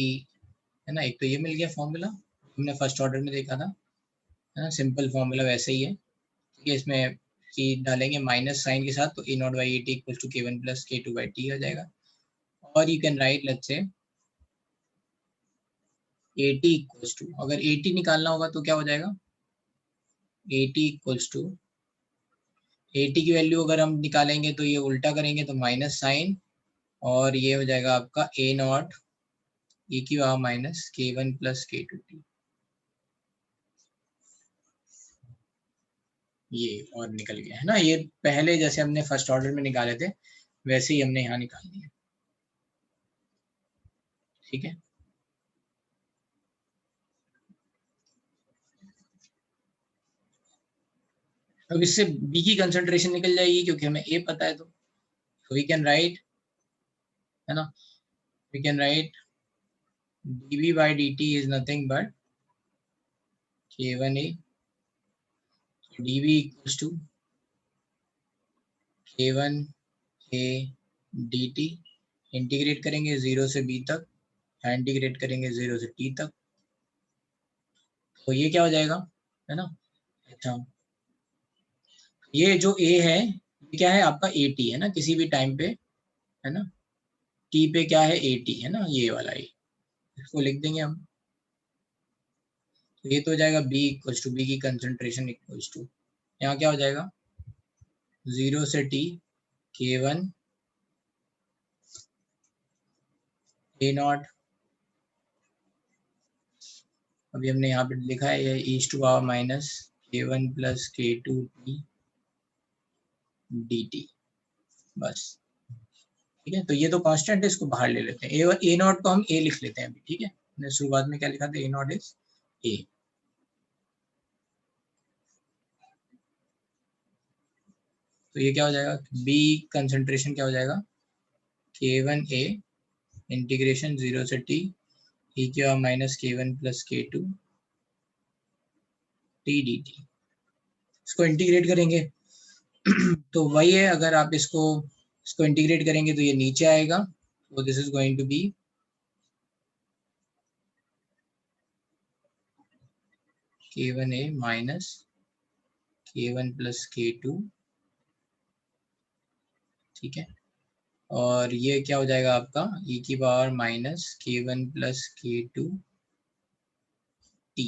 S1: है ना। एक तो ये मिल गया फॉर्मूला, हमने फर्स्ट ऑर्डर में देखा था, है ना, सिंपल फॉर्मूला वैसे ही है। ठीक है, इसमें सी डालेंगे माइनस साइन के साथ, तो A naught by AT equals to K1 plus K2 by T हो जाएगा। और you can write let's say AT equals to, अगर AT निकालना होगा तो क्या हो जाएगा, AT equals to, AT की वैल्यू अगर हम निकालेंगे तो ये उल्टा करेंगे तो माइनस साइन, और ये हो जाएगा आपका A नॉट e की power minus K1 plus K2t। ये और निकल गया, है ना। ये पहले जैसे हमने फर्स्ट ऑर्डर में निकाले थे वैसे ही हमने यहाँ निकाल दिया। ठीक है, अब इससे B की कंसंट्रेशन निकल जाएगी क्योंकि हमें A पता है, तो वी कैन राइट, है ना, we can write dB by dt is nothing but K1A, dB equals to K1A dt। Integrate करेंगे 0 से B तक, इंटीग्रेट करेंगे 0 से T तक, तो ये क्या हो जाएगा, है ना। अच्छा, ये जो A है ये क्या है आपका AT, है ना, किसी भी टाइम पे, है ना, T पे क्या है AT, है ना, ये वाला A, इसको लिख देंगे हम। तो ये तो हो जाएगा B इक्वल्स टू, B की कंसंट्रेशन इक्वल्स टू, यहाँ क्या हो जाएगा 0 से T K1 A नॉट, अभी हमने यहाँ पे लिखा है ये east to power minus K1 plus K2T dt, बस। ठीक है, तो ये तो कांस्टेंट है, इसको बाहर ले लेते हैं। ए नॉट को हम A लिख लेते हैं अभी। ठीक है, मैंने शुरुआत में क्या लिखा था, A नॉट इज A। तो ये क्या हो जाएगा, B कंसंट्रेशन क्या हो जाएगा, K1A इंटीग्रेशन 0 से T e की power minus K1 plus K2 T dt। इसको इंटीग्रेट करेंगे तो वही है, अगर आप इसको इंटीग्रेट करेंगे तो ये नीचे आएगा, तो this is going to be k1a minus k1 plus k2, ठीक है। और ये क्या हो जाएगा आपका e की power minus k1 plus k2 t,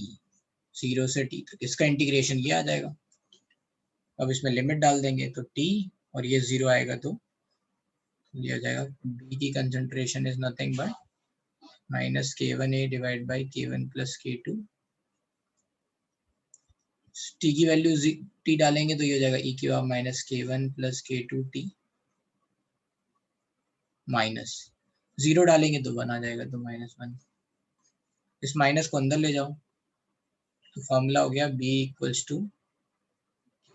S1: 0 से t तक, इसका इंटीग्रेशन ये आ जाएगा। अब इसमें लिमिट डाल देंगे तो t और ये 0 आएगा तो ये आ जाएगा b की concentration is nothing but minus k1a divide by k1 plus k2, t की वैल्यू t डालेंगे तो ये हो जाएगा e की power minus k1 plus k2 t minus 0 डालेंगे तो 1 आ जाएगा तो -1। इस माइनस को अंदर ले जाओ तो फॉर्मूला हो गया b equals to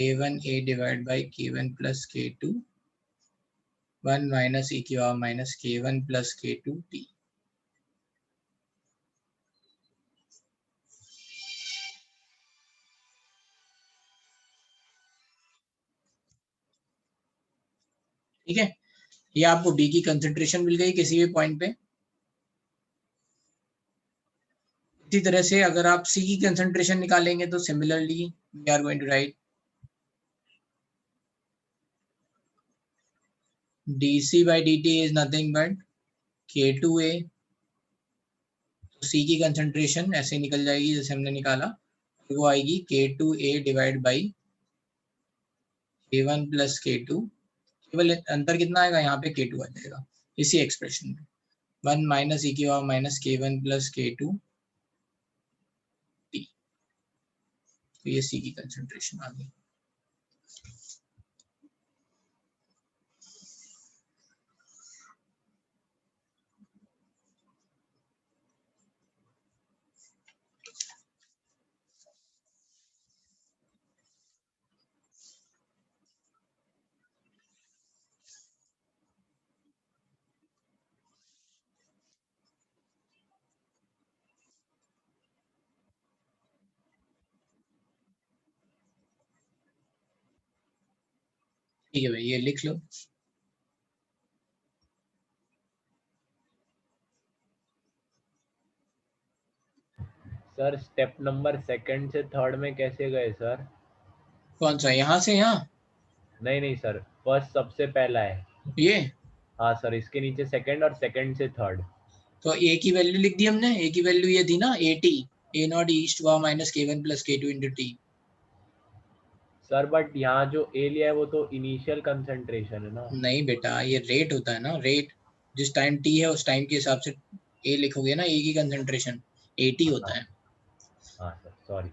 S1: k1a divide by k1 plus k2 1 minus e की power minus k1 plus k2 t। ठीक है, ये आपको b की कंसंट्रेशन मिल गई किसी भी पॉइंट पे। इसी तरह से अगर आप c की कंसंट्रेशन निकालेंगे तो similarly we are going to write dc by dt is nothing but k2a, तो c की कंसंट्रेशन ऐसे निकल जाएगी जैसे हमने निकाला, वो आएगी k2a divide by k1 plus k2, केवल अंतर कितना आएगा यहाँ पे k2 आ जाएगा इसी एक्सप्रेशन में, 1 माइनस e की power minus k1 plus k2 t, तो ये c की कंसंट्रेशन आ गई। ठीक है भाई, ये लिख लो।
S2: सर स्टेप नंबर सेकंड से थर्ड में कैसे गए सर?
S1: कौन सा, यहाँ से यहाँ?
S2: नहीं सर, फर्स्ट सबसे पहला है।
S1: ये
S2: हाँ सर, इसके नीचे सेकंड और सेकंड से थर्ड।
S1: तो a की वैल्यू लिख दी हमने, a की वैल्यू ये थी ना 80 a नॉट ईस्ट वा minus k1 plus k2 into t।
S2: Sir but यहाँ जो ए लिया है वो तो इनिशियल कंसंट्रेशन है ना।
S1: नहीं बेटा, ये रेट होता है ना, रेट जिस टाइम t है उस टाइम के हिसाब से a लिखोगे ना, a की कंसंट्रेशन 80 होता
S2: हाँ
S1: है।
S2: हाँ सर, सॉरी।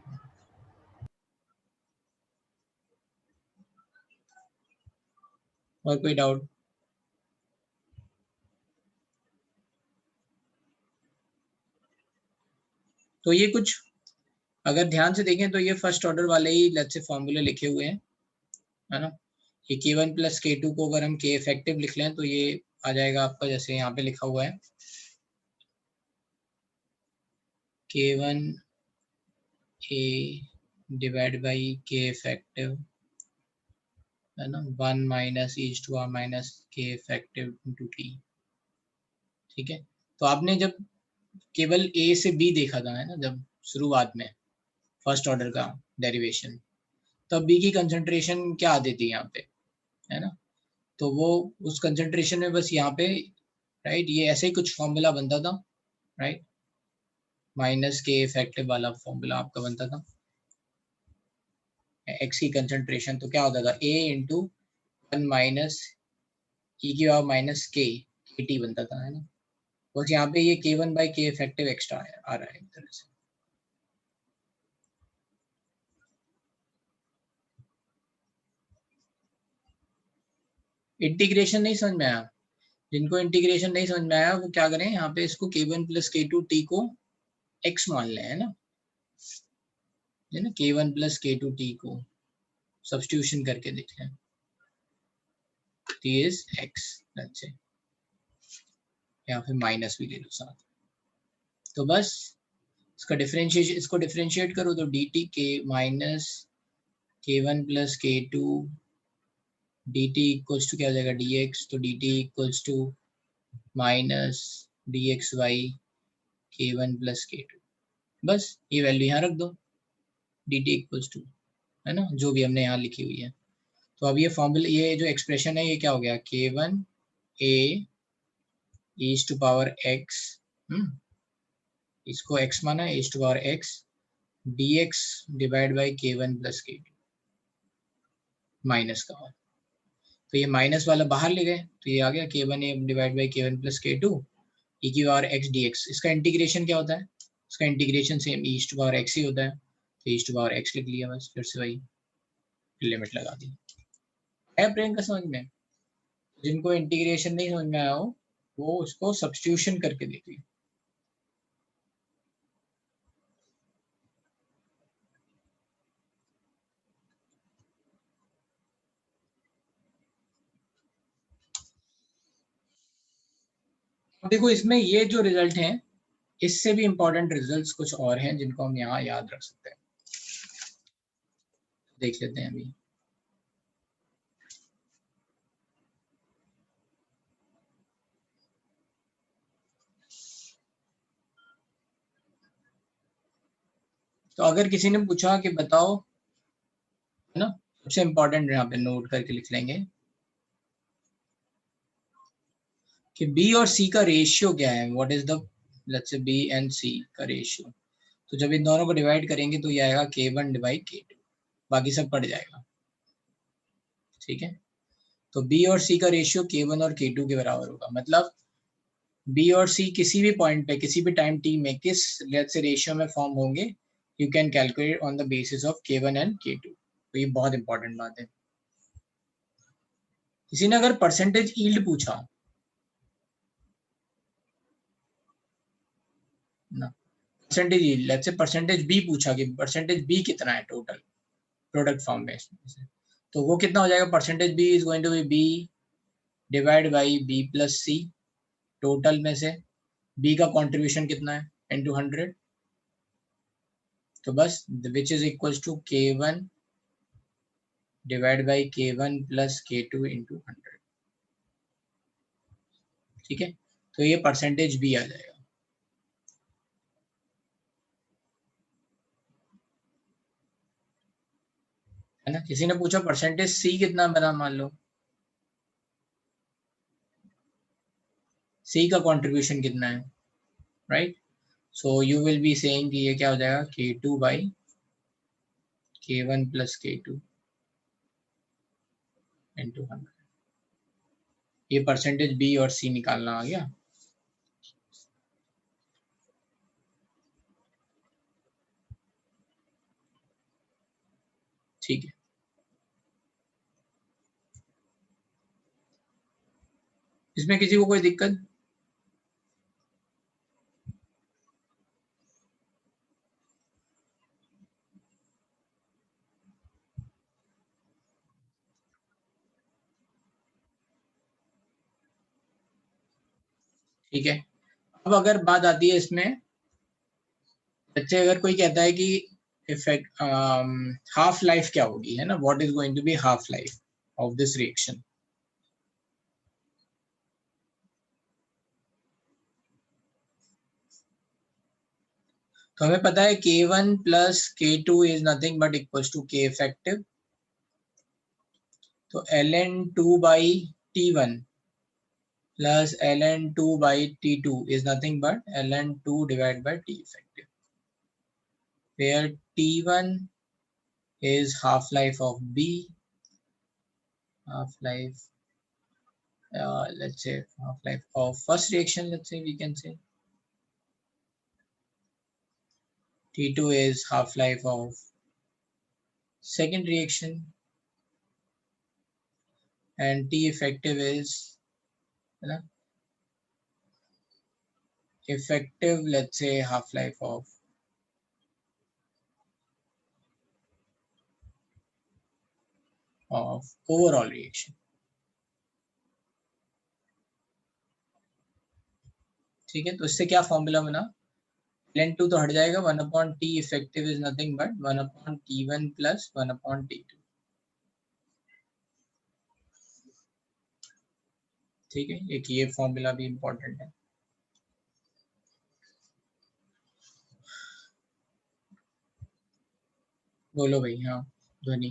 S1: और कोई डाउट? तो ये कुछ अगर ध्यान से देखें तो ये फर्स्ट ऑर्डर वाले ही लेट्स से फॉर्मूले लिखे हुए हैं, है ना। ये k1 प्लस k2 को अगर हम k इफेक्टिव लिख लें तो ये आ जाएगा आपका, जैसे यहाँ पे लिखा हुआ है k1 a divide by k effective, है ना, 1 minus each to R minus k effective into t। ठीक है, तो आपने जब केवल a से b देखा था, है ना, जब शुरुआत में फर्स्ट ऑर्डर का डेरिवेशन, तब b की कंसंट्रेशन क्या आती थी यहाँ पे, है ना। तो वो उस कंसंट्रेशन में बस यहाँ पे राइट ये ऐसे ही कुछ फॉर्मूला बनता था, राइट, माइनस के इफेक्टिव वाला फॉर्मूला आपका बनता था x की कंसंट्रेशन, तो क्या होता था a इंटू 1 माइनस ई की पावर माइनस के टी बनता था, है ना। बस यहाँ पे ये k1 बाई के इफेक्टिव एक्स्ट्रा आ रहा है एक तरह से। इंटीग्रेशन नहीं समझ में आया? जिनको इंटीग्रेशन नहीं समझ में आया वो क्या करें, यहाँ पे इसको k1 प्लस k2 t को x मान लें, है ना, k1 प्लस k2 t को सब्स्टिट्यूशन करके देख लें, t is x, let's say, या फिर माइनस भी ले लो साथ। तो बस इसका डिफरेंशिएशन, इसको डिफरेंशिएट करो तो dt के minus k1 plus k2 dt equals to क्या हो जाएगा dx, तो dt equals to minus dx by k1 plus k2। बस ये वैल्यू यहाँ रख दो। dt इक्वल्स टू, है ना, जो भी हमने यहाँ लिखी हुई है। तो अब ये फॉर्मूला, ये जो एक्सप्रेशन है ये क्या हो गया, k1a e to power x, इसको x माना, e to power x dx divide by k1 plus k2 minus का। तो ये माइनस वाला बाहर ले गए तो ये आ गया k1a divide by k1 plus k2 e की पावर x dx। इसका इंटीग्रेशन क्या होता है, इसका integration same e to power x ही होता है, तो e टू पावर x लिख लिया बस, फिर से वही लिमिट लगा दी। है प्रियंका समझ में? जिनको इंटीग्रेशन नहीं समझ में आया हो वो उसको सब्स्टिट्यूशन करके देखिए। देखो इसमें ये जो रिजल्ट हैं इससे भी इंपॉर्टेंट रिजल्ट्स कुछ और हैं जिनको हम यहाँ याद रख सकते हैं, देख लेते हैं अभी। तो अगर किसी ने पूछा कि बताओ, है ना, सबसे इंपॉर्टेंट यहाँ पे नोट करके लिख लेंगे कि B और C का रेशियो क्या है, what is the, let's say B and C का रेशियो। तो जब इन दोनों को डिवाइड करेंगे तो ये आएगा k1 डिवाइड k2, बाकी सब कट जाएगा, ठीक है। तो B और C का रेशियो k1 और k2 के बराबर होगा, मतलब B और C किसी भी पॉइंट पे किसी भी टाइम t में किस लेट्स से रेशियो में फॉर्म होंगे, you can calculate on the basis of k1 and k2। तो ये बहुत इंपॉर्टेंट बात है। किसी ने अगर परसेंटेज यील्ड पूछा ना, percentage yield, let's say percentage B पूछा कि परसेंटेज बी कितना है टोटल प्रोडक्ट फॉर्म में, तो वो कितना हो जाएगा, percentage B is going to be B divide by B plus C, total में से बी का कंट्रीब्यूशन कितना है इनटू 100, तो बस which is equals to k1 divide by k1 plus k2 into 100, ठीक है। तो ये परसेंटेज बी आ जाएगा, है ना। किसी ने पूछा परसेंटेज सी कितना बना, मान लो सी का कंट्रीब्यूशन कितना है, right. So you will be saying कि ये क्या हो जाएगा, k2 by k1 plus k2 into 100। ये परसेंटेज बी और सी निकालना आ गया। ठीक है, इसमें किसी को कोई दिक्कत? ठीक है, अब अगर बात आती है इसमें, बच्चे अगर कोई कहता है कि इफेक्ट हाफ लाइफ क्या होगी, है ना, what is going to be half life of this reaction. तो हमें पता है k1 plus k2 is nothing but equals to k effective, तो ln2 by t1 plus ln2 by t2 is nothing but ln2 divided by t effective, where t1 is half-life of B, half-life, let's say half-life of first reaction, let's say we can say t2 is half-life of second reaction, and t effective is, you know, effective, let's say half-life of overall reaction, ठीक है। तो इससे क्या formula बना, ln2 तो हट जाएगा, 1 upon T effective is nothing but 1 upon t1 plus 1 upon t2, ठीक है। एक ये फॉर्मूला भी इंपॉर्टेंट है। बोलो भाई। हाँ ध्वनि।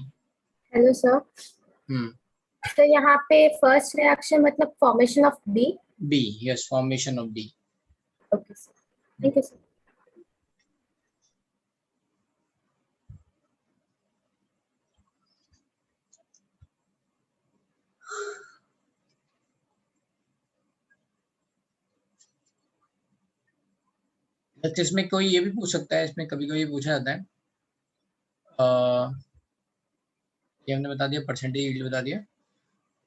S3: Hello sir. तो यहाँ पे फर्स्ट रिएक्शन मतलब formation of B.
S1: B, yes, formation of B.
S3: Okay sir, thank you sir.
S1: इसमें कोई ये भी पूछ सकता है, इसमें कभी कभी पूछा जाता है, ये हमने बता दिया, परसेंटेज यील्ड बता दिया।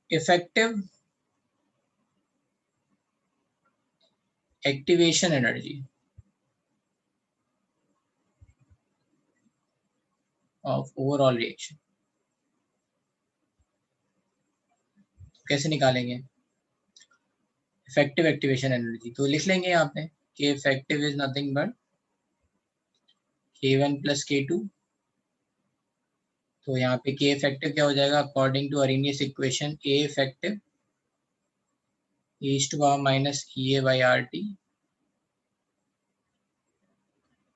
S1: Effective activation energy of overall reaction कैसे निकालेंगे? इफेक्टिव एक्टिवेशन एनर्जी तो लिख लेंगे यहाँ पे कि effective is nothing but K1 plus K2। तो यहाँ पे K इफेक्टिव क्या हो जाएगा according to Arrhenius equation? A effective is to power minus EA by RT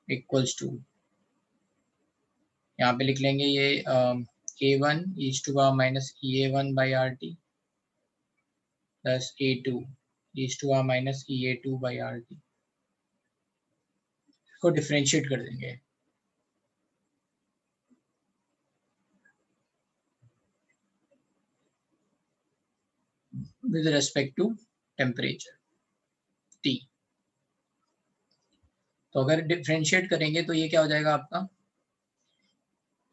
S1: equals to, यहाँ पे लिख लेंगे ये A1 is to power minus EA1 by RT plus A2 is to power minus EA2 by RT को differentiate कर देंगे with respect to temperature T। तो अगर डिफरेंशिएट करेंगे तो ये क्या हो जाएगा आपका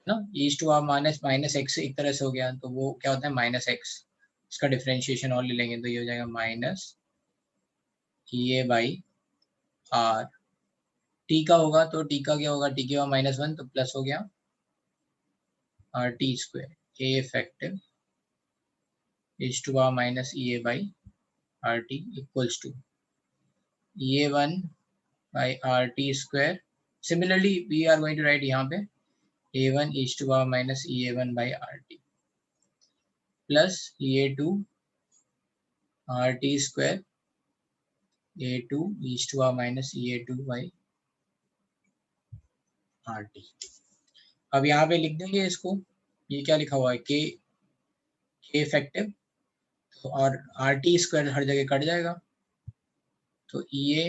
S1: ना, east to minus minus x एक तरह से हो गया, तो वो क्या होता है माइनस एक्स, इसका डिफरेंशिएशन और ले लेंगे तो ये हो जाएगा minus E A by R. T का होगा तो टी का क्या होगा, टी के बाद -1 तो प्लस हो गया R T square. A effective is to power minus E A by R T equals to E A 1 by RT square. Similarly, we are going to write यहाँ पे A1 is to power minus EA1 by RT plus EA2 RT square A2 is to power minus EA2 by RT। अब यहाँ पे लिख देंगे इसको, ये क्या लिखा हुआ है K इफेक्टिव, तो और RT स्क्वायर हर जगह कट जाएगा, तो EA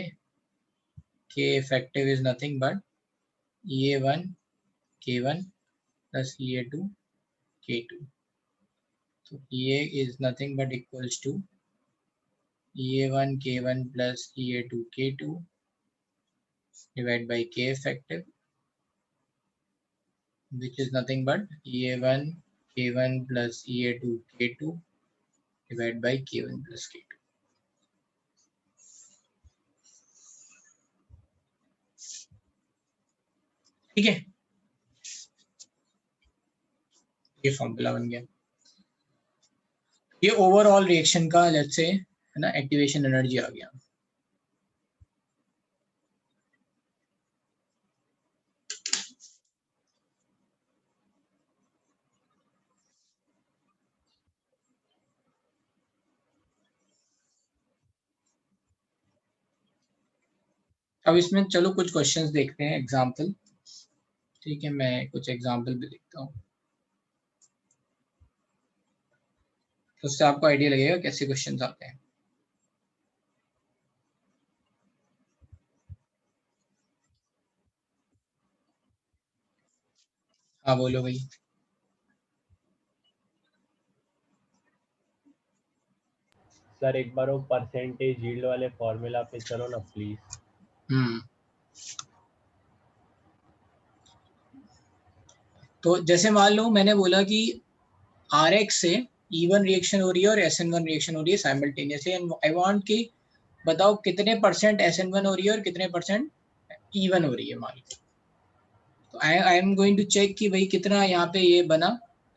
S1: K effective is nothing but EA1 K1 plus EA2 K2। So EA is nothing but equals to EA1 K1 plus EA2 K2 divided by K effective, which is nothing but EA1 K1 plus EA2 K2 divided by K1 plus K2। ठीक है, ये formula बन गया। ये overall reaction का let's say है ना activation energy आ गया। अब इसमें चलो कुछ क्वेश्चंस देखते हैं, एग्जांपल। ठीक है, मैं कुछ एग्जांपल भी देखता हूँ, तो उससे आपको आइडिया लगेगा कैसे क्वेश्चंस आते हैं। हाँ बोलो भाई।
S2: सर एक बार वो परसेंटेज यील्ड वाले फॉर्मूला पे चलो ना प्लीज।
S1: तो जैसे मान लो मैंने बोला कि Rx से E1 रिएक्शन हो रही है और SN1 रिएक्शन हो रही है साइमल्टेनियसली, एंड आई वांट कि बताओ कितने परसेंट SN1 हो रही है और कितने परसेंट E1 हो रही है मान लो। तो I am going to check कि भाई कितना यहाँ पे ये बना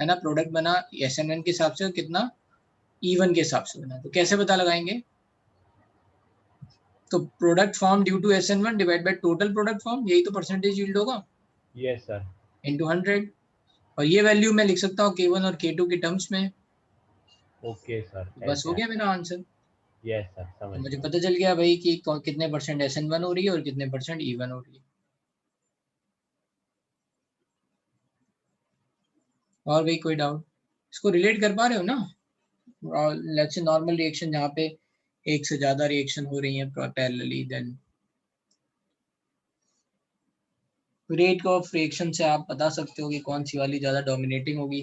S1: है ना, प्रोडक्ट बना SN1 के हिसाब से और कितना E1 के हिसाब से बना। तो कैसे पता लगाएंगे? तो product form due to SN1 divide by total product form, यही तो परसेंटेज यील्ड होगा।
S2: Yes sir.
S1: इनटू 100, और ये वैल्यू मैं लिख सकता हूँ K1 और K2 के टर्म्स में।
S2: ओके सर,
S1: तो बस हो गया मेरा आंसर।
S2: यस सर,
S1: तो
S2: समझ
S1: मुझे
S2: गया।
S1: पता चल गया भाई कि कितने परसेंट SN1 हो रही है और कितने परसेंट E1 हो रही है। और भी कोई डाउट? इसको रिलेट कर पा रहे हो ना? लेट्स से नॉर्मल रिएक्शन जहाँ पे एक से ज्यादा रिएक्शन हो रही है parallelly, then rate of reaction से आप बता सकते हो कि कौन सी वाली ज्यादा डोमिनेटिंग होगी।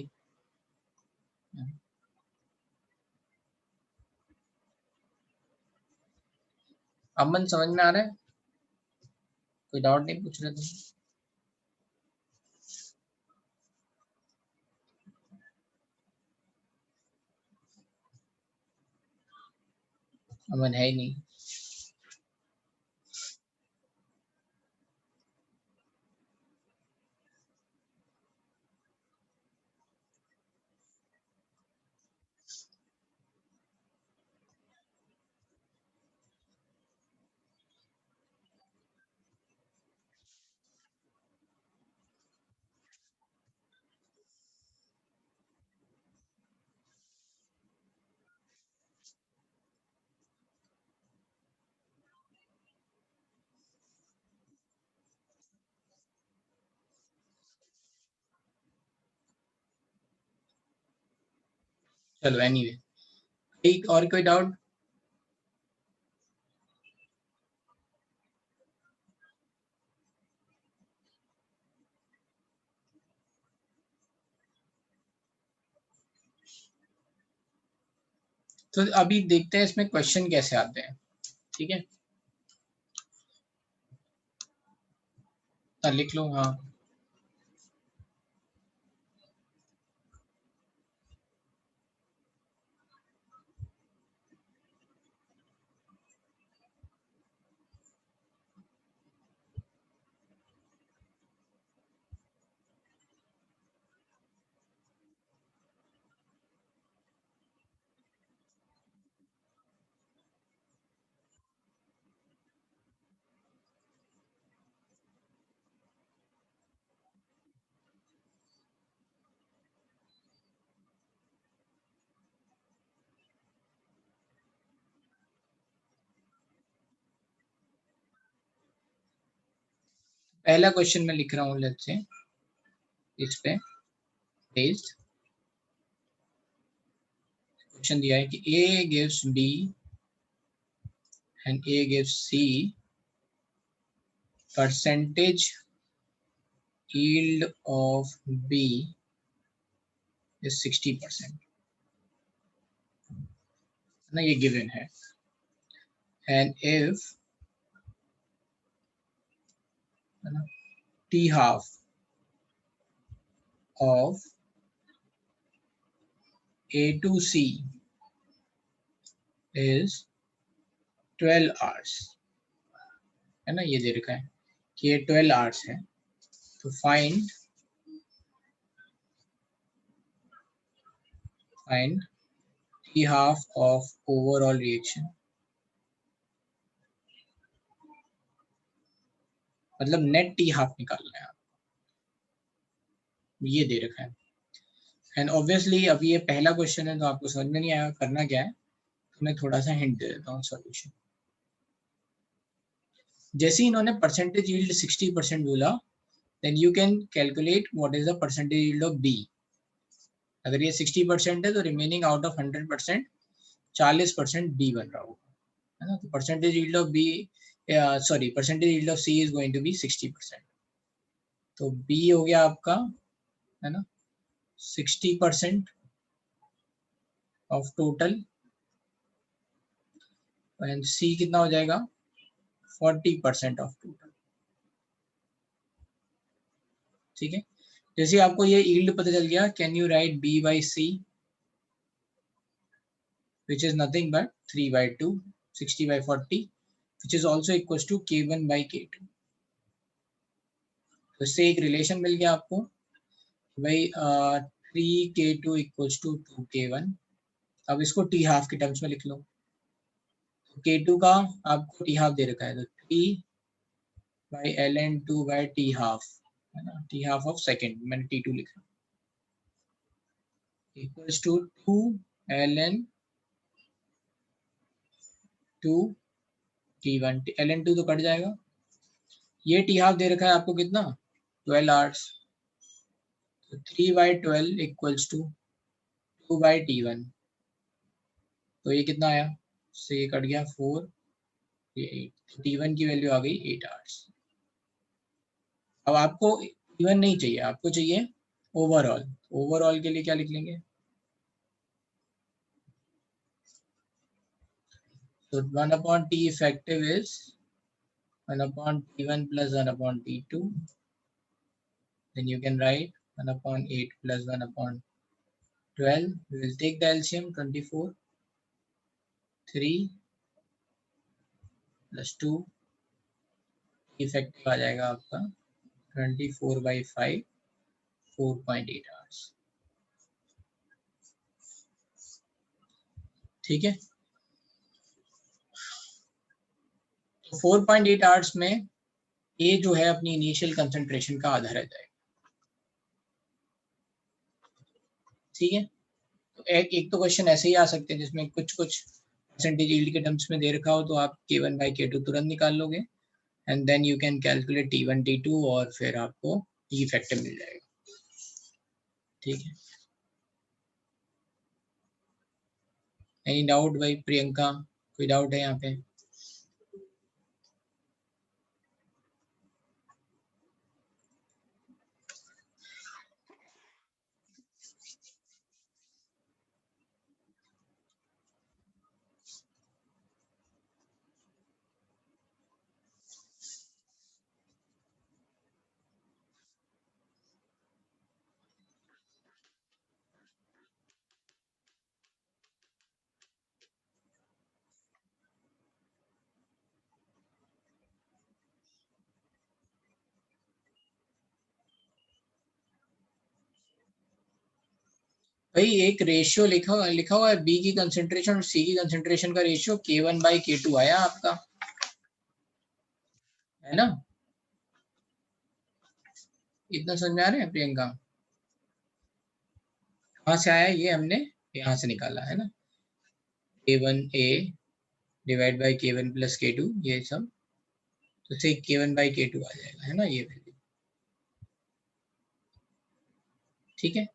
S1: अमन समझ में आ रहा है? कोई डाउट नहीं पूछ रहे थे? अमन है ही नहीं। चलो एनीवे, और कोई डाउट? तो अभी देखते हैं इसमें क्वेश्चन कैसे आते हैं। ठीक है, लिख लो। हाँ, पहला क्वेश्चन मैं लिख रहा हूँ, लेट्स से इस पे बेस्ड क्वेश्चन दिया है कि A gives B and A gives C, percentage yield of B is 60%, ना, ये गिवन है। and if T half of A to C is 12 hours, है ना, ये दे रखा है कि ये 12 hours है, तो find T half of overall reaction, मतलब नेट टी हाफ निकालना है, ये दे रखा है। एंड ऑब्वियसली अभी ये पहला क्वेश्चन है तो आपको समझ में नहीं आया करना क्या है, तो मैं थोड़ा सा हिंट दे देता हूँ सॉल्यूशन। जैसे ही इन्होंने परसेंटेज यील्ड 60% बोला, then you can calculate what is the percentage yield of B. अगर ये 60% है तो रिमेनिंग आउट ऑफ 100% 40% बी बन रहा होगा, है ना। तो percentage yield of B, sorry, percentage yield of C is going to be 60%। तो बी हो गया आपका, है ना, 60% ऑफ टोटल, एंड सी कितना हो जाएगा, 40% ऑफ टोटल। ठीक है, जैसे आपको ये यील्ड पता चल गया, can you write B by C which is nothing but 3/2, 60/40, which is also equals to K1/K2। तो इससे एक रिलेशन मिल गया आपको भाई, 3K2 इक्वल्स टू 2K1। अब इसको टी हाफ के टर्म्स में लिख लो। तो K2 का आपको टी हाफ दे रखा है, तो 3/ln2/t हाफ, है ना, टी हाफ ऑफ सेकेंड, मैंने T2 लिखा, इक्वल्स टू 2ln2t1। ln2 तो कट जाएगा, ये टी हाफ दे रखा है आपको कितना, 12 आवर्स, तो 3/12 इक्वल्स टू 2/T1, तो ये कितना आया, से ये कट गया 4, ये 8, T1 की वैल्यू आ गई 8 आवर्स। अब आपको T1 नहीं चाहिए, आपको चाहिए ओवरऑल। ओवरऑल के लिए क्या लिख लेंगे, तो 1/T effective is 1/T1 plus 1/T2. Then you can write 1/8 plus 1/12. We will take the LCM 24. 3 plus 2 effective आ जाएगा आपका 24/5, 4.8 hours। ठीक है, तो 4.8 आवर्स में ये जो है अपनी इनिशियल कंसंट्रेशन का आधा रहता है। ठीक है, तो एक तो क्वेश्चन ऐसे ही आ सकते हैं जिसमें कुछ परसेंटेज यील्ड के टर्म्स में दे रखा हो, तो आप K1/K2 तुरंत निकाल लोगे, and then you can calculate T1 T2 और फिर आपको T इफेक्टिव मिल जाएगा। ठीक है, एनी डाउट भाई? प्रियंका, कोई डाउट है यहाँ पे? भाई एक रेशियो लिखा हुआ है, बी की कंसेंट्रेशन और सी की कंसेंट्रेशन का रेशियो K1/K2 आया आपका, है ना? इतना समझ में आ रहा है प्रियंका? कहाँ से आया ये? हमने यहाँ से निकाला है ना, K1A divide by K1 plus K2, ये सब, तो से K1/K2 आ जाएगा, है ना ये वैल्यू। ठीक है,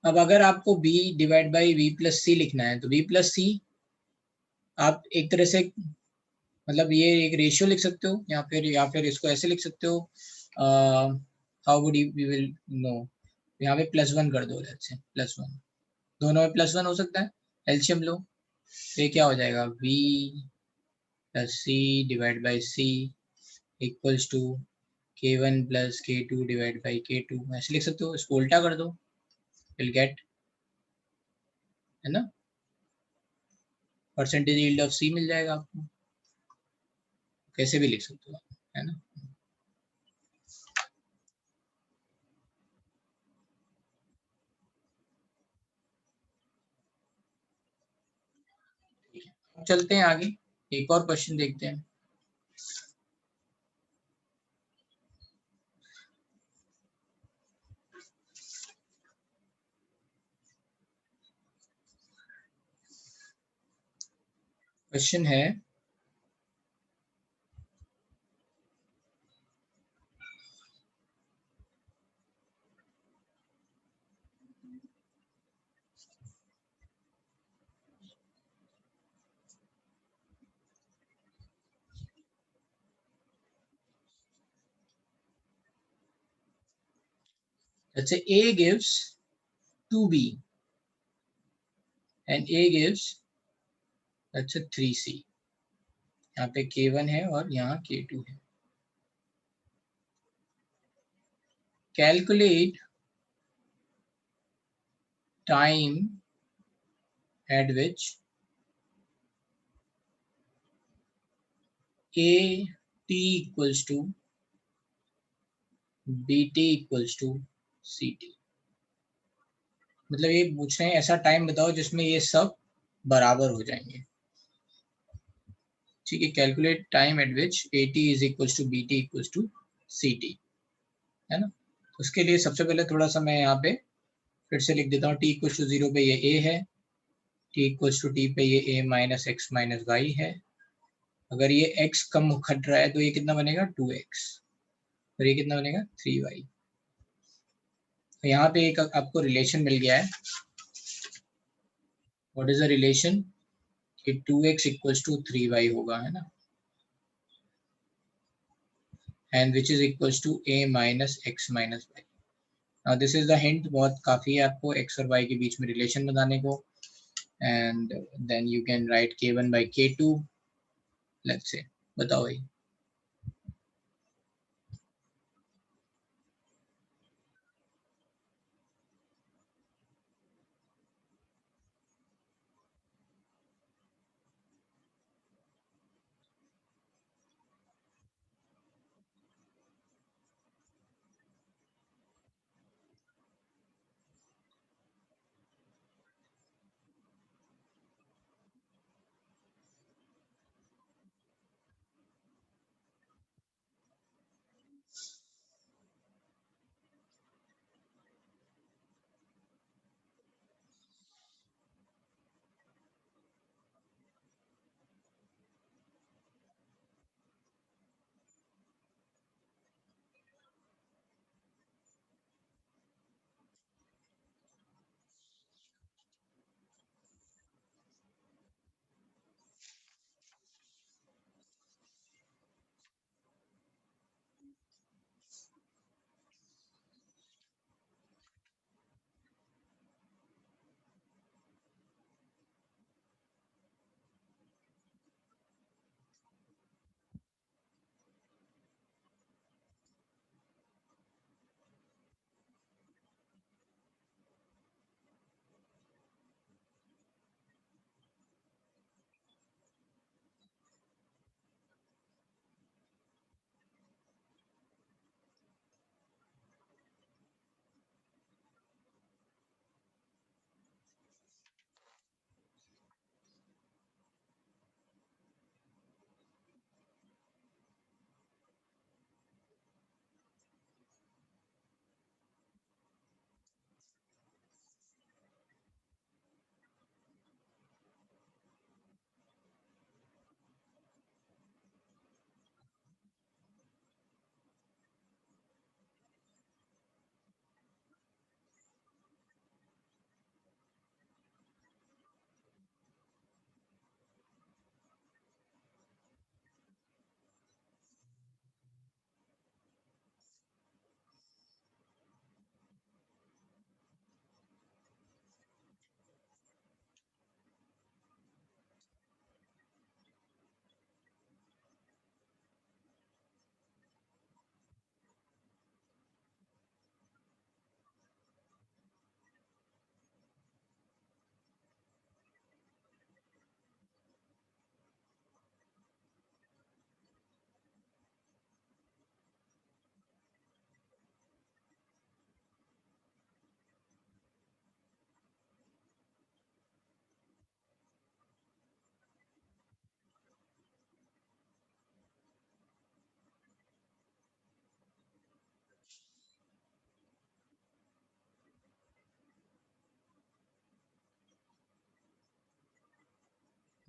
S1: अब अगर आपको B divide by V plus C लिखना है, तो V प्लस C आप एक तरह से मतलब ये एक रेशियो लिख सकते हो, या फिर इसको ऐसे लिख सकते हो, how would you will know, यहाँ पे +1 कर दो, लेट्स से +1, दोनों में +1 हो सकता है, एलसीएम लो, तो ये क्या हो जाएगा, V plus C divide by C equals to K1 plus K2 divide by K2, ऐसे लिख सकते हो, इसको उल्टा कर दो, विल गेट, है ना, परसेंटेज यील्ड ऑफ C मिल जाएगा आपको, कैसे भी लिख सकते हो, है ना। चलते हैं आगे, एक और क्वेश्चन देखते हैं। क्वेश्चन है, let's say A gives 2B and A gives let's say 3C, यहाँ पे K1 है और यहाँ K2 है। Calculate time at which AT equals to BT equals to CT। मतलब ये पूछ रहे हैं ऐसा टाइम बताओ जिसमें ये सब बराबर हो जाएंगे। ठीक है, calculate time at which AT is equals to BT equals to CT, है ना। उसके लिए सबसे पहले थोड़ा सा मैं यहाँ पे फिर से लिख देता हूँ, T इक्वल्स टू 0 पे ये A है, T इक्वल्स टू T पे ये A minus x minus y है। अगर ये x कम घट रहा है तो ये कितना बनेगा 2x, और ये कितना बनेगा 3y। तो यहाँ पे एक आपको रिलेशन मिल गया है. What is the relation? कि 2x इक्वल्स टू 3y होगा, है ना, and which is equals to a minus x minus y. Now this is the hint, बहुत काफी है आपको x और y के बीच में रिलेशन बताने को. And then you can write k1 by k2. Let's say, बताओ भाई.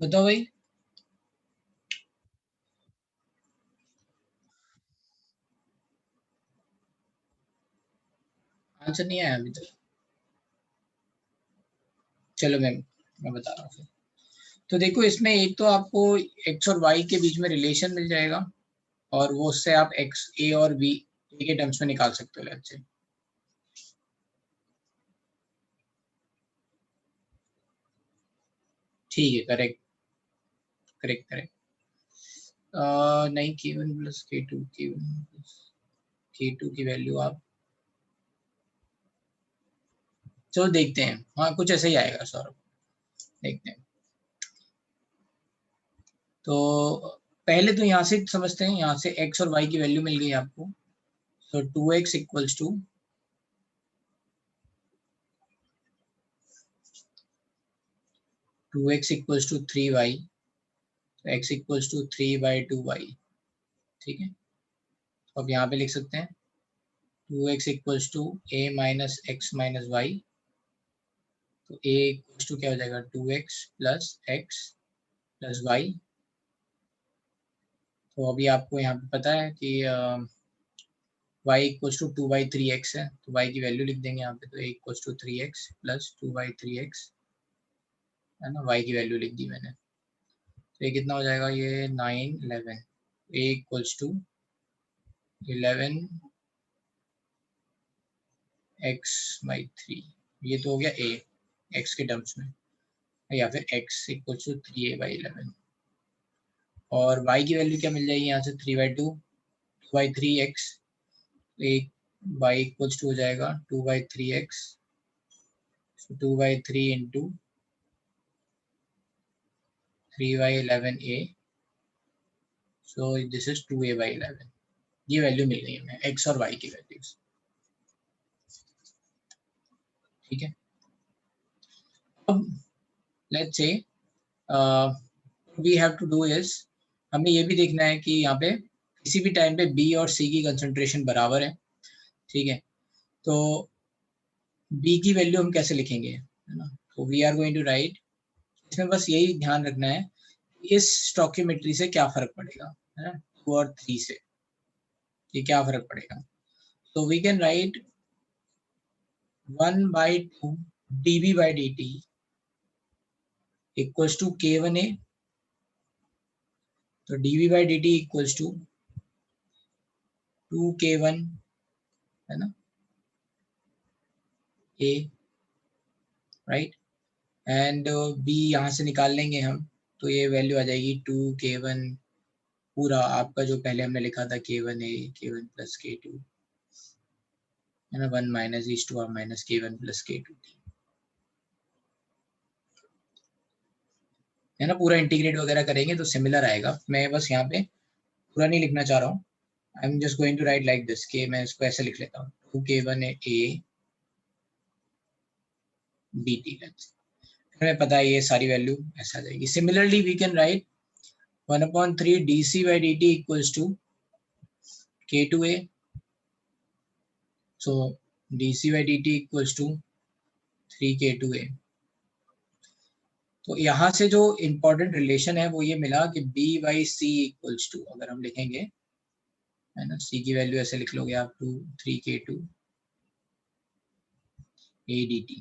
S1: बताओ भाई. आंसर नहीं आया अभी तक. चलो मैं बता रहा हूँ. तो देखो, इसमें एक तो आपको x और y के बीच में रिलेशन मिल जाएगा, और वो उससे आप x a और b a के टर्म्स में निकाल सकते हो. लेट्स से, ठीक है, करेक्ट करेक्ट करेक्ट. नहीं, k1 plus k2, k1 plus k2 की वैल्यू आप, चलो देखते हैं. हाँ, कुछ ऐसा ही आएगा सौरभ, देखते हैं. तो पहले तो यहाँ से समझते हैं. यहाँ से x और y की वैल्यू मिल गई आपको. तो 2x इक्वल्स टू 3y, तो x इक्वल्स टू 3/2y. ठीक है, तो अब यहाँ पे लिख सकते हैं 2x equals to a minus x minus y. तो a इक्वल्स टू क्या हो जाएगा, 2x plus x plus Y. तो अभी आपको यहाँ पे पता है कि y इक्वल्स टू 2/3x है, तो y की वैल्यू लिख देंगे यहाँ पे, तो a equals to 3x plus 2/3x है ना, y की वैल्यू लिख दी मैंने। तो ये कितना हो जाएगा, ये 9 11, a इक्वल्स टू 11 x/3, ये तो हो गया a x के टर्म्स में, या फिर x इक्वल्स टू 3a/11, और y की वैल्यू क्या मिल जाएगी यहाँ से, 3/2 2/3x, एक y इक्वल्स टू हो जाएगा 2/3x, 2/3 into 3/11a, so this is 2a/11। ये वैल्यू मिल गई हमें x और y की वैल्यूज, ठीक है। अब let's say we have to do is, हमें ये भी देखना है कि यहाँ पे किसी भी टाइम पे b और c की कंसंट्रेशन बराबर है, ठीक है। तो b की वैल्यू हम कैसे लिखेंगे, है ना, तो we are going to write, इसमें बस यही ध्यान रखना है इस स्टोकियोमेट्री से क्या फर्क पड़ेगा, है ना, 2 और 3 से ये क्या फर्क पड़ेगा। तो we can write 1/2 dB/dt equals to k1a, तो dB/dt इक्वल्स टू 2k1 है ना a, राइट, एंड b यहाँ से निकाल लेंगे हम, तो ये वैल्यू आ जाएगी 2k1 पूरा आपका जो पहले हमने लिखा था k1a k1 प्लस k2 है ना, 1 minus is to minus k1 plus k2 है ना। पूरा इंटीग्रेट वगैरह करेंगे तो सिमिलर आएगा, मैं बस यहाँ पे पूरा नहीं लिखना चाह रहा हूँ, I am just going to write like this, के मैं इसको ऐसे लिख लेता हूँ 2k1a dt, हमें पता है ये सारी वैल्यू ऐसा आ जाएगी। Similarly we can write 1/3 dc/dt equals to k2a, so dc/dt equals to 3k2a। तो यहाँ से जो इम्पोर्टेंट रिलेशन है वो ये मिला कि b/c इक्वल्स टू, अगर हम लिखेंगे है ना, c की वैल्यू ऐसे लिख लोगे आप 3k2 a dt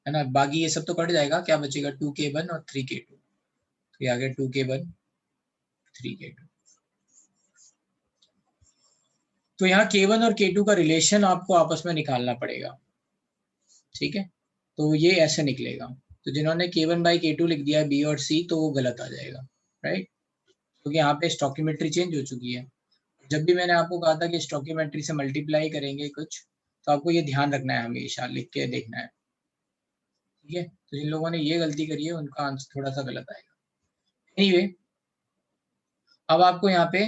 S1: है ना, बाकी ये सब तो कट जाएगा, क्या बचेगा 2k1 और 3k2, तो ये आ गया 2k1 3k2। तो यहाँ k1 और k2 का रिलेशन आपको आपस में निकालना पड़ेगा, ठीक है, तो ये ऐसे निकलेगा। तो जिन्होंने k1/k2 लिख दिया b और c, तो वो गलत आ जाएगा, राइट, क्योंकि यहाँ पे स्टोकियोमेट्री चेंज हो चुकी है। जब भी मैंने आपको कहा था कि स्टोकियोमेट्री से मल्टीप्लाई करेंगे कुछ, तो आपको ये ध्यान रखना है, हमेशा लिख के देखना है, ठीक है। तो जिन लोगों ने ये गलती करी है उनका आंसर थोड़ा सा गलत आएगा। एनीवे, अब आपको यहाँ पे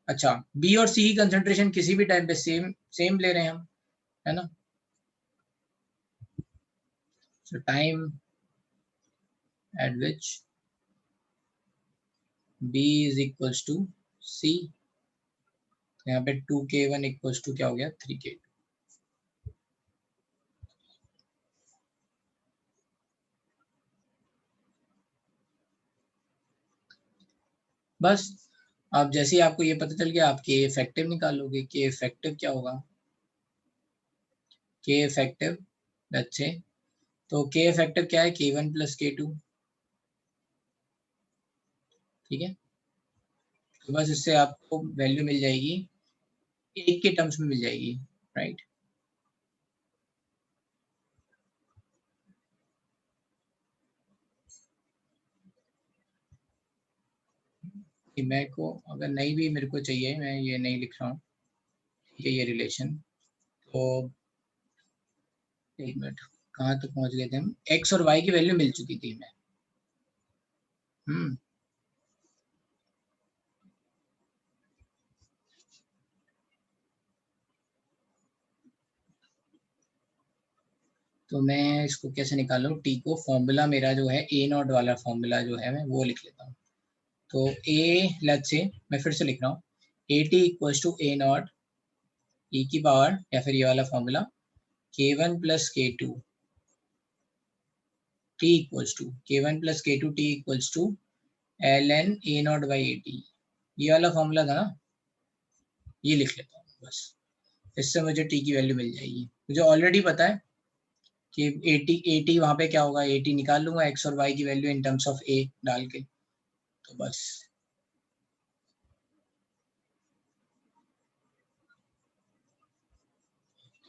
S1: अच्छा बी और सी की कंसंट्रेशन किसी भी टाइम पे सेम ले रहे हैं हम, है ना, so time at which b is equals to c, यहाँ पे 2k1 इक्वल्स टू क्या हो गया 3k2। बस आप जैसे ही आपको ये पता चल गया, आप के इफेक्टिव निकालोगे, के इफेक्टिव क्या होगा, के इफेक्टिव अच्छे, तो के इफेक्टिव क्या है k1 प्लस k2, ठीक है। तो बस इससे आपको वैल्यू मिल जाएगी, एक के टर्म्स में मिल जाएगी, राइट। मैं को अगर नहीं भी मेरे को चाहिए, मैं ये नहीं लिख रहा हूँ, ठीक है, ये रिलेशन, तो एक मिनट, कहाँ तक पहुंच गए थे हम, एक्स और वाई की वैल्यू मिल चुकी थी मैं, तो मैं इसको कैसे निकालूं, टी को, फॉर्मूला मेरा जो है ए नॉट वाला फॉर्मूला जो है मैं वो लिख लेता हूँ। तो ए, लेट्स से मैं फिर से लिख रहा हूँ, A T equals to A naught E की पावर, या फिर ये वाला formula k1 plus k2 t equals to k1 plus k2 t equals to ln a not by A T, ये वाला फॉर्मूला था ना, ये लिख लेता हूँ, बस इससे मुझे टी की वैल्यू मिल जाएगी। मुझे ऑलरेडी पता है कि 80 वहां पे क्या होगा, 80 निकाल लूंगा एक्स और वाई की वैल्यू इन टर्म्स ऑफ ए डाल के, तो बस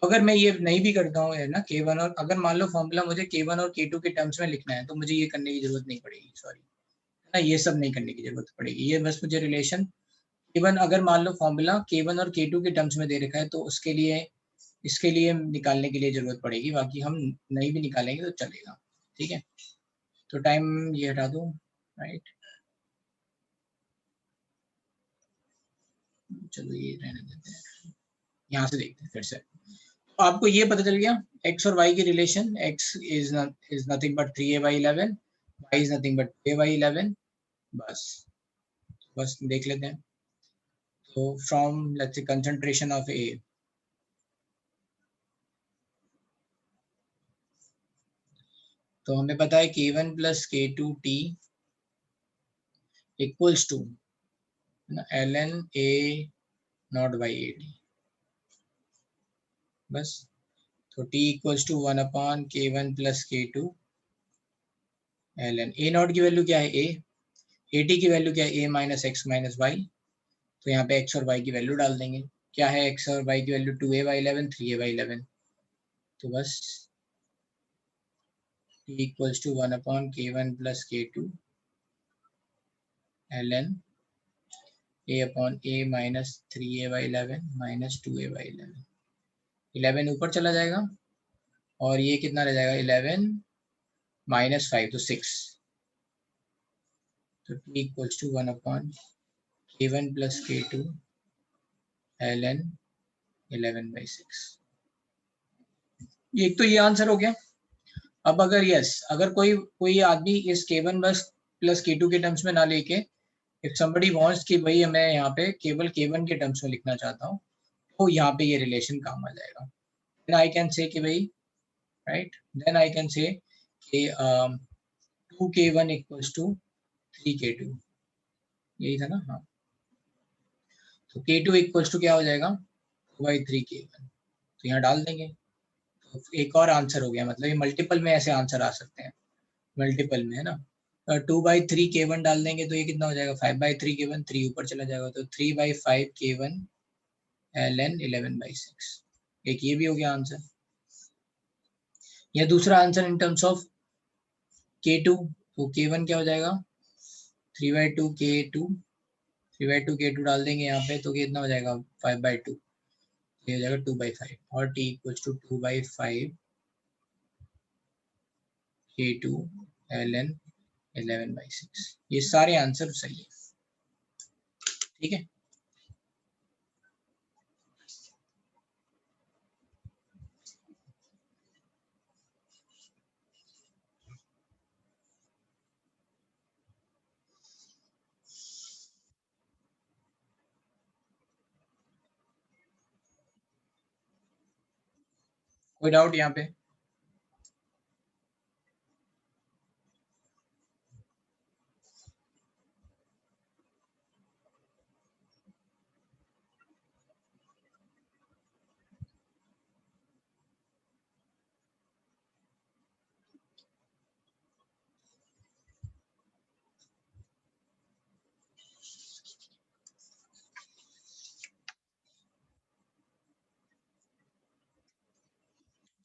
S1: अगर मैं ये नहीं भी करता हूँ है ना K1, और अगर मान लो फॉर्मूला मुझे K1 और K2 के टर्म्स में लिखना है तो मुझे ये करने की जरूरत नहीं पड़ेगी, सॉरी है ना, ये सब नहीं करने की जरूरत पड़ेगी। ये बस मुझे रिलेशन K1, अगर मान लो फॉर्मूला K1 और K2 के टर्म्स में दे रखा है तो उसके लिए इसके लिए निकालने के लिए जरूरत पड़ेगी, बाकी हम नहीं भी निकालेंगे तो चलेगा। ठीक है, तो टाइम ये हटा दो, राइट, चलो ये रहने देते हैं, यहाँ से देखते हैं फिर से। तो आपको ये पता चल गया x और y की रिलेशन, x is nothing but 3a/11, y is nothing but 2a/11, बस देख लेते हैं। तो from let's say concentration of a, तो हमें पता है K1 plus K2T equals to ln a not by AD, बस। तो T equals to 1 upon K1 plus K2 ln a not की वैल्यू क्या है a, AT की वैल्यू क्या है a minus x minus y, तो यहाँ पे x और y की वैल्यू डाल देंगे। क्या है x और y की वैल्यू, 2a/11 3a/11, तो बस t equals to 1 upon K1 plus K2 ln a upon a minus 3a/11 minus 2a/11, 11 ऊपर चला जाएगा और ये कितना रह जाएगा 11 माइनस 5 तो 6, तो t equals to 1 upon K1 plus K2 ln 11/6। एक तो ये आंसर हो गया। अब अगर अगर कोई आदमी इस K1 बस प्लस K2 के टर्म्स में ना लेके, इफ somebody wants कि भाई मैं यहाँ पे केवल K1 के टर्म्स में लिखना चाहता हूँ, तो यहाँ पे ये रिलेशन काम आ जाएगा। then I can say कि भाई right, then I can say कि 2K1 इक्वल्स टू 3K2, यही था ना, हाँ। तो K2 इक्वल्स टू क्या हो जाएगा 2/3K1, तो यहाँ डाल देंगे, तो एक और आंसर हो गया। मतलब ये मल्टीपल में ऐसे आंसर आ सकते हैं, मल्टीपल में है ना। 2/3K1 डाल देंगे तो ये कितना हो जाएगा 5/3K1, 3 ऊपर चला जाएगा तो 3/5K1 ln 11/6, एक ये भी हो गया आंसर। या दूसरा answer in terms of K2, तो K1 क्या हो जाएगा 3/2K2, 3/2K2 डाल देंगे यहाँ पे तो कितना हो जाएगा 5/2, ये हो जाएगा 2/5, और t equals to 2/5K2 ln 11/6। ये सारे आंसर सही है, ठीक है। कोई डाउट यहाँ पे?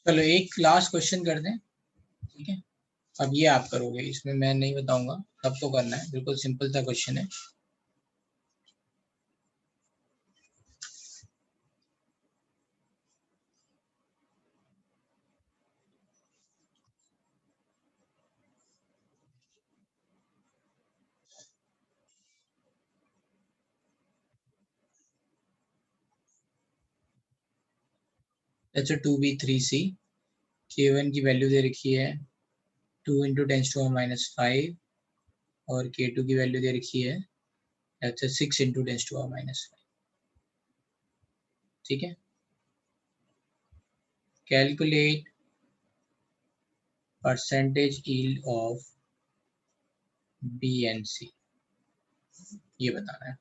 S1: चलो एक लास्ट क्वेश्चन कर दें, ठीक है। अब ये आप करोगे, इसमें मैं नहीं बताऊंगा, तब तो करना है, बिल्कुल सिंपल सा क्वेश्चन है। अच्छा 2b3c, K1 की वैल्यू दे रखी है 2 × 10⁻⁵ और K2 की वैल्यू दे रखी है अच्छा 6 × 10⁻⁵, ठीक है। Calculate percentage yield of B and C, ये बताना है।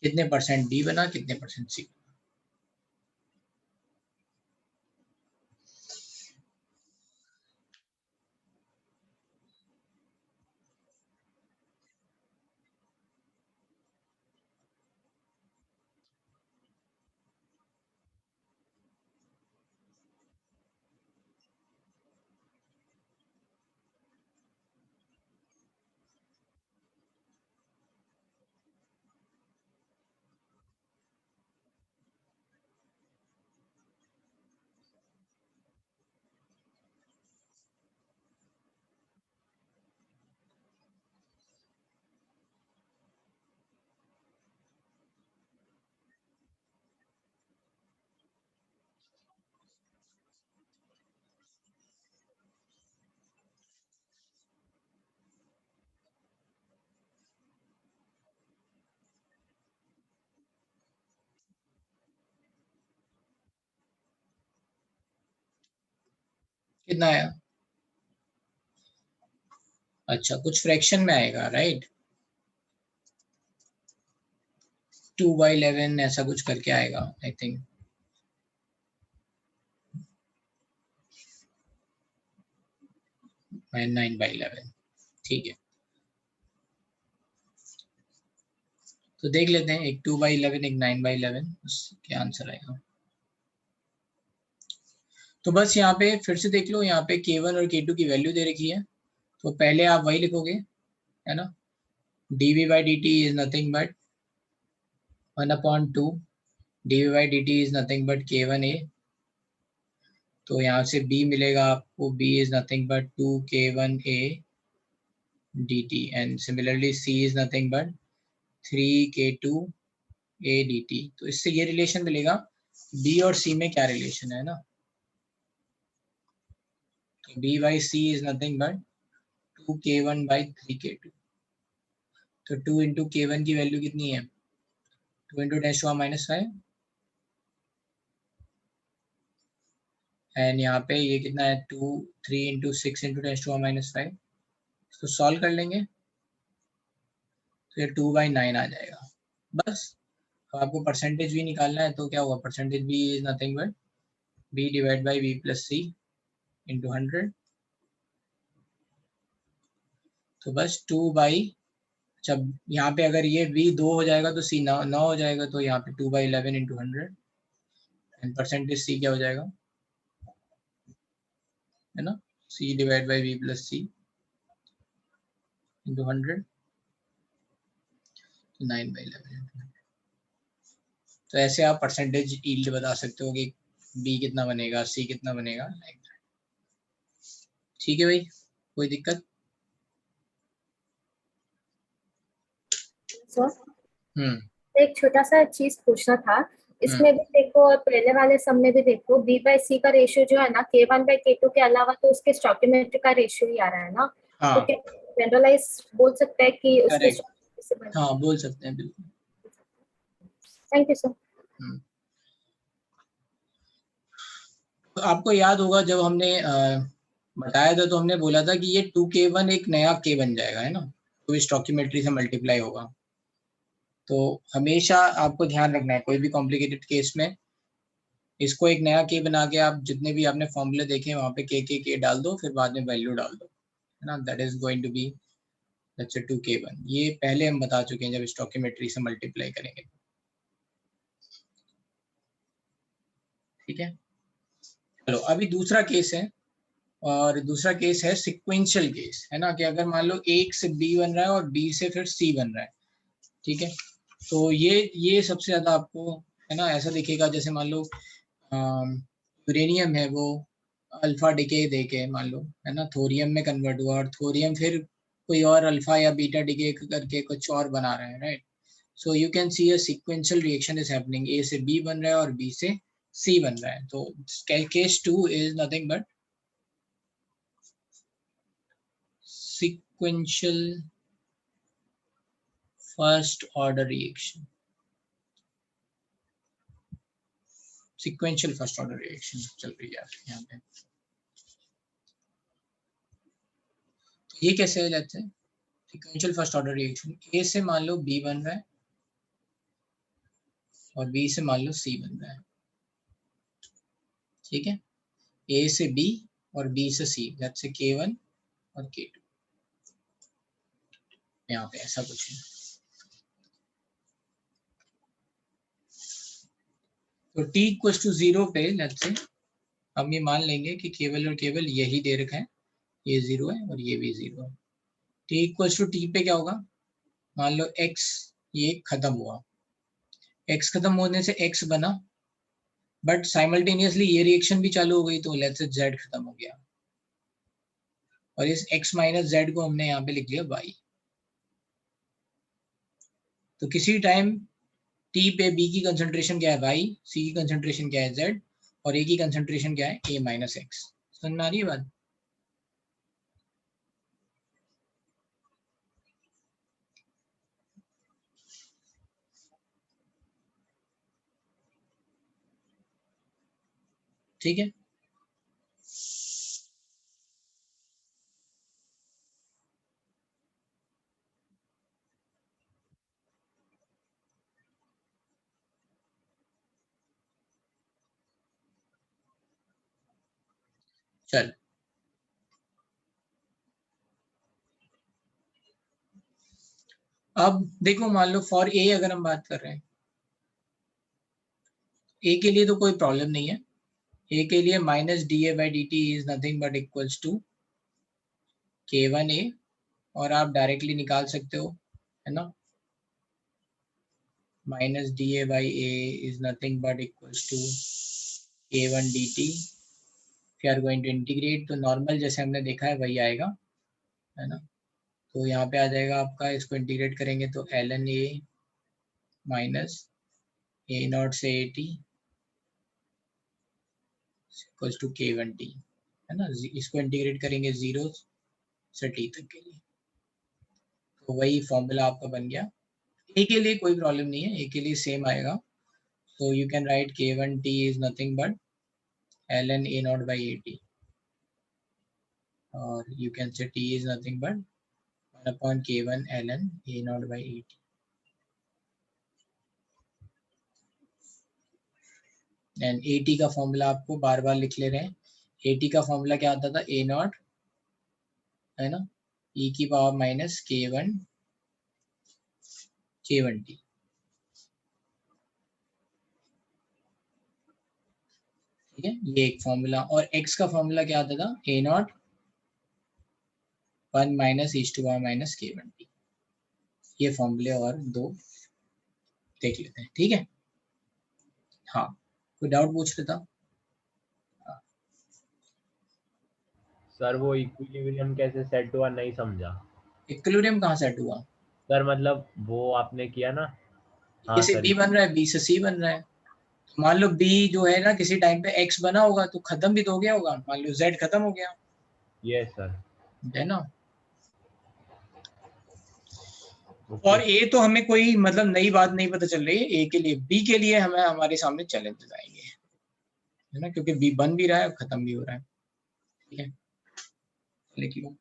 S1: कितने परसेंट B बना, कितने परसेंट C। कितना आया? अच्छा, कुछ फ्रैक्शन में आएगा, राइट। 2/11 ऐसा कुछ करके आएगा, आई थिंक। मैं 9/11, ठीक है। तो देख लेते हैं, एक 2/11, एक 9/11, क्या आंसर आएगा। तो बस यहाँ पे फिर से देख लो, यहाँ पे K1 और K2 की वैल्यू दे रखी है, तो पहले आप वही लिखोगे, है ना। dV/dt is nothing but 1/2, dV/dt is nothing but K1A। तो यहाँ से B मिलेगा आपको, B is nothing but 2K1A dt, and similarly C is nothing but 3K2A dt। तो इससे ये रिलेशन मिलेगा, B और C में क्या रिलेशन है ना। तो B/C is nothing but 2K1/3K2। तो 2 इंटू K1 की वैल्यू कितनी है, 2 इंटू 10⁻⁵, एंड यहाँ पे ये कितना है, 3 इंटू 6 इंटू 10⁻⁵। इसको सॉल्व कर लेंगे तो ये 2/9 आ जाएगा। बस तो आपको परसेंटेज भी निकालना है, तो क्या हुआ, percentage B is nothing but B divide by B plus C into 100। तो बस 2/, जब यहाँ पे अगर ये B 2 हो जाएगा तो C 9 हो जाएगा, तो यहाँ पे 2/11 इंटू 100, एंड परसेंटेज C क्या हो जाएगा, है ना, C divide by B plus C into 100, 9/11। तो ऐसे आप परसेंटेज यील्ड बता सकते हो कि B कितना बनेगा, C कितना बनेगा, लाइक दैट। ठीक है भाई, कोई दिक्कत?
S3: सर एक छोटा सा चीज पूछना था, इसमें भी देखो और पहले वाले सब में भी देखो, B/C का रेशियो जो है ना, K1/K2 के अलावा तो उसके स्टोइकियोमेट्रिक का रेशियो ही आ रहा है ना।
S1: हाँ,
S3: तो क्या जनरलाइज बोल सकते हैं कि उसके
S1: करेक्ट, हाँ बोल सकते हैं, बिल्कुल।
S3: Thank you sir.
S1: तो आपको याद होगा जब हमने बताया था, तो हमने बोला था कि ये 2K1 एक नया K बन जाएगा, है ना, तो इस स्टोइकियोमेट्री से मल्टीप्लाई होगा। तो हमेशा आपको ध्यान रखना है, कोई भी कॉम्प्लिकेटेड केस में इसको एक नया K बना के आप जितने भी आपने फॉर्मूले देखे वहां पे K डाल दो, फिर बाद में वैल्यू डाल दो, है ना। That is going to be, let's say 2K1। ये पहले हम बता चुके हैं जब स्टोइकियोमेट्री से मल्टीप्लाई करेंगे, ठीक है। चलो अभी दूसरा केस है, और दूसरा केस है सिक्वेंशियल केस, है ना, कि अगर मान लो एक से B बन रहा है और B से फिर C बन रहा है, ठीक है। तो ये सबसे ज्यादा आपको, है ना, ऐसा दिखेगा जैसे मान लो यूरेनियम है, वो अल्फा डिके देके मान लो, है ना, थोरियम में कन्वर्ट हुआ, और थोरियम फिर कोई और अल्फा या बीटा डिके करके कुछ और बना रहे हैं, right. So you can see a sequential reaction is happening, A से B बन रहा है और B से C बन रहा है। तो case 2 is nothing but sequential first order reaction, sequential first order reaction चल रही है यहाँ पे। तो ये कैसे हो जाता है, sequential first order reaction, A से मान लो B बन रहा है, और बी से मान लो सी बन रहा है, ठीक है, ए से बी और बी से सी, लेट्स से K1 और K2, यहाँ पे ऐसा कुछ है। तो t इक्वल्स टू 0 पे लेट्स से हम ये मान लेंगे कि केवल और केवल यही दे रखा है, ये 0 है और ये भी 0 है। t इक्वल्स टू t पे क्या होगा, मान लो x ये खत्म हुआ, x खत्म होने से x बना, बट साइमल्टेनियसली ये रिएक्शन भी चालू हो गई, तो लेट्स से z खत्म हो गया, और इस x माइनस z को हमने यहाँ पे लिख लिया y। तो किसी टाइम t पे b की कंसंट्रेशन क्या है y, c की कंसंट्रेशन क्या है z, और a की कंसंट्रेशन क्या है a माइनस x। समझ में आ रही है बात? ठीक है, चल अब देखो, मान लो फॉर ए अगर हम बात कर रहे हैं, ए के लिए तो कोई प्रॉब्लम नहीं है, ए के लिए minus D A by D T is nothing but equals to K1A, और आप डायरेक्टली निकाल सकते हो, है ना, minus D A by A is nothing but equals to K1 dt। If you are going to integrate तो normal जैसे हमने देखा है वही आएगा, है ना। तो यहाँ पे आ जाएगा आपका, इसको इंटीग्रेट करेंगे तो ln a minus a not से a t equals to K1 t, है ना। इसको इंटीग्रेट करेंगे 0 से t तक के लिए, तो वही फॉर्मूला आपका बन गया। ए के लिए कोई प्रॉब्लम नहीं है, ए के लिए सेम आएगा, so you can write K1 t is nothing but ln a naught by at, or you can say t is nothing but 1 upon K1 ln a naught by at। And at का formula आपको बार बार लिख ले रहे हैं, at का formula क्या आता था, a नॉट, है ना, e की पावर माइनस K1 t, ठीक है, ये एक फॉर्मूला। और x का फॉर्मूला क्या आता था, a not 1 minus e to power minus K1 t। ये फॉर्मूले और दो देख लेते हैं, ठीक है। हाँ, कोई डाउट पूछ लेता?
S2: सर वो इक्विलिब्रियम कैसे सेट हुआ नहीं समझा।
S1: इक्विलिब्रियम कहाँ सेट हुआ?
S2: सर मतलब वो आपने किया ना।
S1: ए
S2: हाँ
S1: से
S2: सर।
S1: बी बन रहा है, बी से सी बन रहा है। तो मान लो बी जो है ना, किसी टाइम पे एक्स बना होगा तो खत्म भी तो हो गया होगा, मान लो जेड खत्म हो गया,
S2: यस सर।
S1: है ना।
S2: ओके।
S1: और ए तो हमें कोई मतलब नई बात नहीं पता चल रही है ए के लिए, बी के लिए हमें हमारे सामने चैलेंजेस आएंगे, है ना, क्योंकि बी बन भी रहा है और खत्म भी हो रहा है, ठीक है। लिखिए,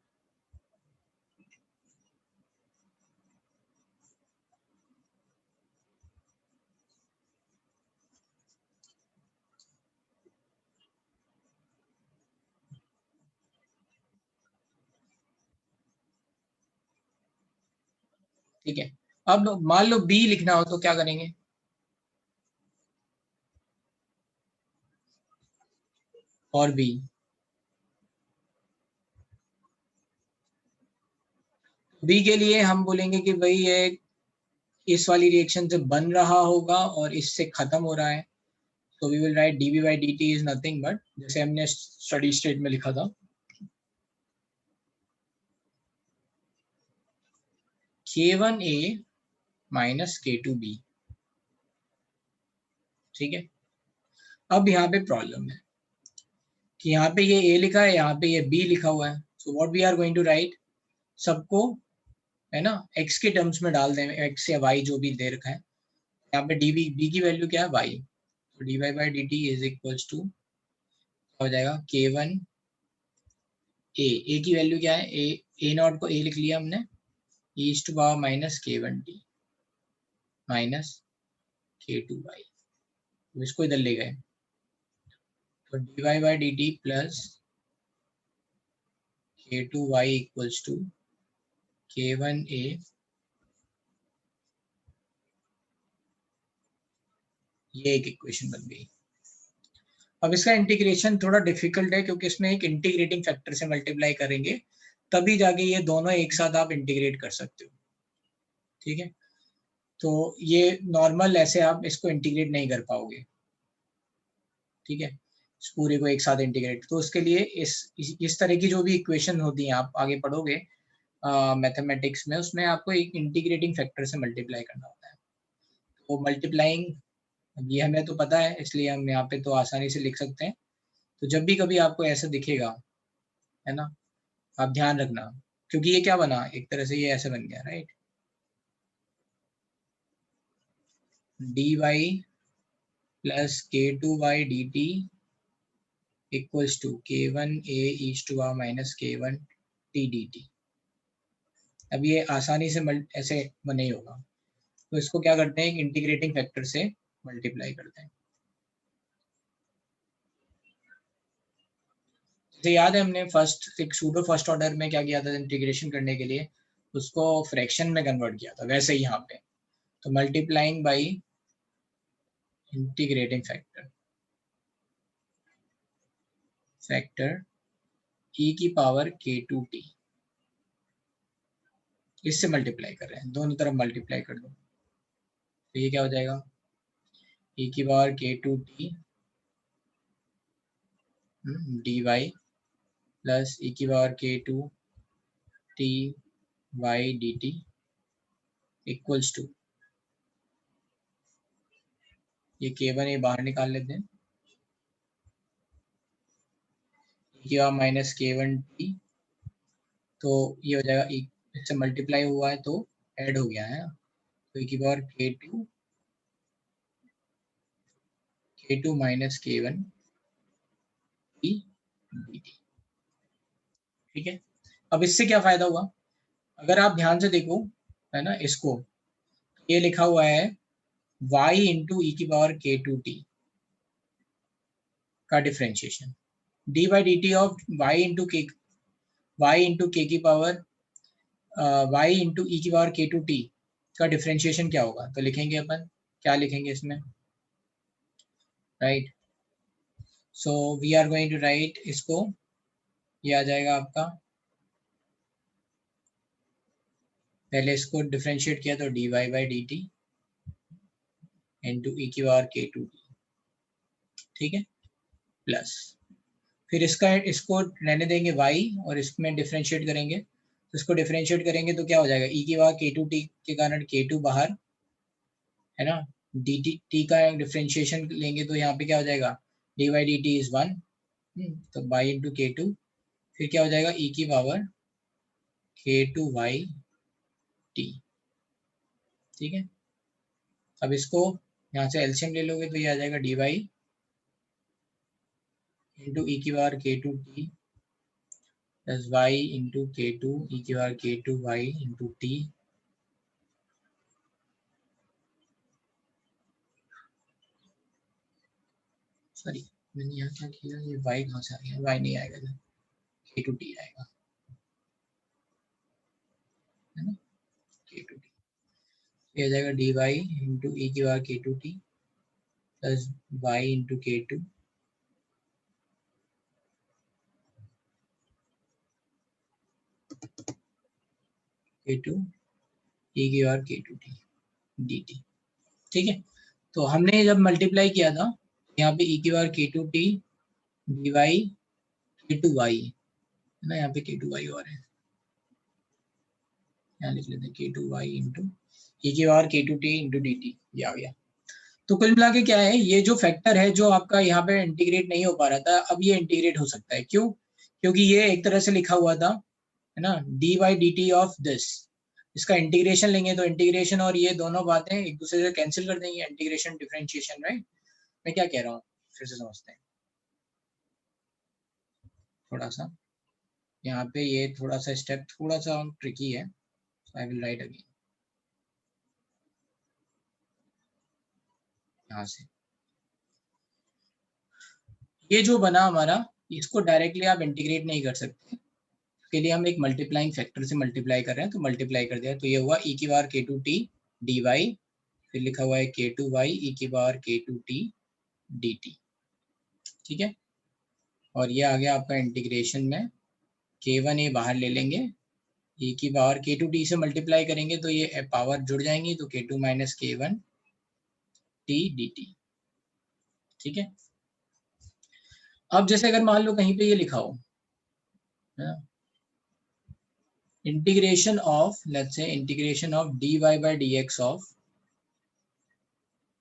S1: ठीक है। अब मान लो बी लिखना हो तो क्या करेंगे, और बी, बी के लिए हम बोलेंगे कि भाई ये इस वाली रिएक्शन से बन रहा होगा और इससे खत्म हो रहा है, तो we will write dv by dt is nothing but, जैसे हमने स्टडी स्टेट में लिखा था, K1A माइनस K2B, ठीक है। अब यहाँ पे प्रॉब्लम है कि यहाँ पे ये A लिखा है, यहाँ पे ये B लिखा हुआ है, so what we are going to write, सबको, है ना, x के टर्म्स में डाल दें, x या y जो भी दे रखा है। यहाँ पे dv, b की वैल्यू क्या है y, तो dy by dt is equals to हो जाएगा K1 a की वैल्यू क्या है, a नॉट को a लिख लिया हमने, e to power minus K1 t minus k2y, तो इसको इधर ले गए तो dy/dt plus k2y equals to k1a ये एक इक्वेशन बन गई। अब इसका इंटीग्रेशन थोड़ा डिफिकल्ट है क्योंकि इसमें एक इंटीग्रेटिंग फैक्टर से मल्टीप्लाई करेंगे तभी जाके ये दोनों एक साथ आप इंटीग्रेट कर सकते हो, ठीक है। तो ये नॉर्मल ऐसे आप इसको इंटीग्रेट नहीं कर पाओगे, ठीक है, इस पूरे को एक साथ इंटीग्रेट। तो उसके लिए इस तरह की जो भी इक्वेशन होती हैं आप आगे पढ़ोगे मैथमेटिक्स में, उसमें आपको एक इंटीग्रेटिंग फैक्टर से मल्टीप्लाई करना होता है। तो मल्टीप्लाइंग ये हमें तो पता है इसलिए हम यहाँ पे तो आसानी से लिख सकते हैं। तो जब भी कभी आपको ऐसा दिखेगा, है ना, आप ध्यान रखना क्योंकि ये क्या बना, एक तरह से ये ऐसे बन गया, right, dy plus k2y dt equals to k1a e's to r minus k1t dt। अब ये आसानी से ऐसे बने होगा, तो इसको क्या करते हैं, एक इंटीग्रेटिंग फैक्टर से मल्टीप्लाई करते हैं। जैसे याद है हमने एक सूडो फर्स्ट ऑर्डर में क्या किया था, इंटीग्रेशन करने के लिए उसको फ्रैक्शन में कन्वर्ट किया था, वैसे ही यहाँ पे तो multiplying by integrating factor e की पावर k2t, इससे मल्टीप्लाई कर रहे हैं, दोनों तरफ मल्टीप्लाई कर दो तो ये क्या हो जाएगा, e की power k2t dy plus e की power k2t y dt equals to, ये k1a बाहर निकाल लेते हैं, e की पावर माइनस k1t, तो ये हो जाएगा इससे मल्टीप्लाई हुआ है तो ऐड हो गया है ना, तो e की power k2 minus k1 t dt, ठीक है। अब इससे क्या फायदा हुआ, अगर आप ध्यान से देखो, है ना, इसको ये लिखा हुआ है y इंटू ई की पावर k2t का differentiation, D by D T of y into k की पावर y इंटू ई की पावर k2t का डिफरेंशिएशन क्या होगा, तो लिखेंगे अपन, क्या लिखेंगे इसमें, right, so we are going to write इसको, ये आ जाएगा आपका, पहले इसको डिफरेंशिएट किया तो dy by D T into E की पावर k2t, ठीक है, प्लस फिर इसको रहने देंगे y और इसमें डिफरेंशिएट करेंगे, तो इसको डिफरेंशिएट करेंगे तो क्या हो जाएगा, e की पावर k2t के कारण k2 बाहर, है ना, dt का डिफरेंशिएशन लेंगे तो यहाँ पे क्या हो जाएगा, dy dt इज 1, तो y इंटू k2, फिर क्या हो जाएगा, e की पावर k2y t, ठीक है। अब इसको यहाँ से एलसीएम ले लोगे तो ये आ जाएगा dy इंटू ई की power k2t plus y into k2 ई की power k2y into t, sorry मैंने यहाँ क्या किया, ये y कहाँ से आ गया, y नहीं आएगा ना, k2t आएगा, है ना, k2t, ये आ जाएगा dy इंटू ई की power k2t plus y into k2 k2 e की पावर k2t dt, ठीक है। तो हमने जब मल्टीप्लाई किया था यहाँ पे e की पावर k2t dy k2y, है ना, यहाँ पे k2y और है, यहाँ लिख लेते हैं k2y इंटू e की पावर k2t इंटू dt, ये आ गया। तो कुल मिला के क्या है, ये जो फैक्टर है जो आपका यहाँ पे इंटीग्रेट नहीं हो पा रहा था, अब ये इंटीग्रेट हो सकता है, क्यों, क्योंकि ये एक तरह से लिखा हुआ था, है ना, D by D T of this, इसका इंटीग्रेशन लेंगे तो इंटीग्रेशन और ये दोनों बातें एक दूसरे से कैंसिल कर देंगे, इंटीग्रेशन डिफरेंशिएशन, राइट। मैं क्या कह रहा हूँ फिर से समझते हैं, थोड़ा सा यहाँ पे ये थोड़ा सा स्टेप थोड़ा सा ट्रिकी है, आई विल राइट अगेन। यहाँ से ये जो बना हमारा, इसको डायरेक्टली आप इंटीग्रेट नहीं कर सकते, इसके लिए हम एक मल्टीप्लाइंग फैक्टर से मल्टीप्लाई कर रहे हैं, तो मल्टीप्लाई कर दिया, तो ये हुआ e की बार k2t dy, फिर लिखा हुआ है k2y e की बार k2t dt, ठीक है। और ये आ गया आपका इंटीग्रेशन में, k1a बाहर ले लेंगे, e की पावर k2t से मल्टीप्लाई करेंगे तो ये पावर जुड़ जाएंगी, तो k2 माइनस k1t dt, ठीक है। अब जैसे अगर मान लो कहीं पे ये लिखा हो integration of, let's say integration of dy by dx of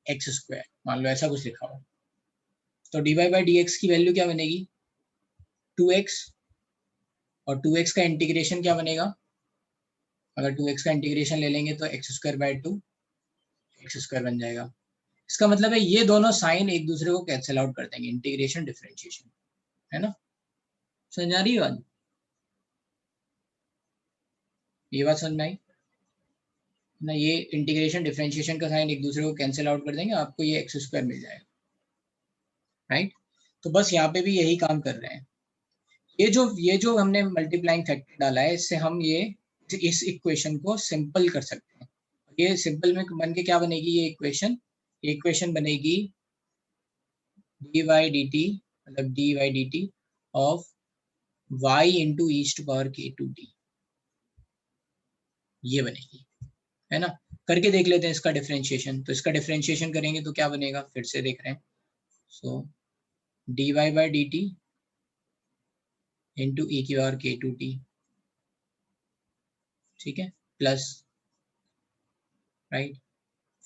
S1: x square, मान लो ऐसा कुछ लिखा हो, तो dy by dx की वैल्यू क्या बनेगी 2x, और 2x का इंटीग्रेशन क्या बनेगा, अगर 2x का इंटीग्रेशन ले लेंगे तो x square by 2 x square बन जाएगा। इसका मतलब है ये दोनों साइन एक दूसरे को कैंसिल आउट कर देंगे, इंटीग्रेशन डिफरेंशिएशन, है ना, समझ आ रही है बात, ये बात समझ में आई ना, ये इंटीग्रेशन डिफरेंशिएशन का साइन एक दूसरे को कैंसिल आउट कर देंगे, आपको ये एक्स स्क्वायर मिल जाएगा, राइट। तो बस यहाँ पे भी यही काम कर रहे हैं, ये जो हमने मल्टीप्लाइंग फैक्टर डाला है, इससे हम ये इस इक्वेशन को सिंपल कर सकते हैं। ये सिंपल में बन के क्या बनेगी, ये इक्वेशन बनेगी dy dt, मतलब dy dt of y into E to power k2t, ये बनेगी, है ना। करके देख लेते हैं इसका डिफरेंशिएशन, तो इसका डिफरेंशिएशन करेंगे तो क्या बनेगा, फिर से देख रहे हैं, सो dy by dt into E की पावर k2t, ठीक है, प्लस, राइट,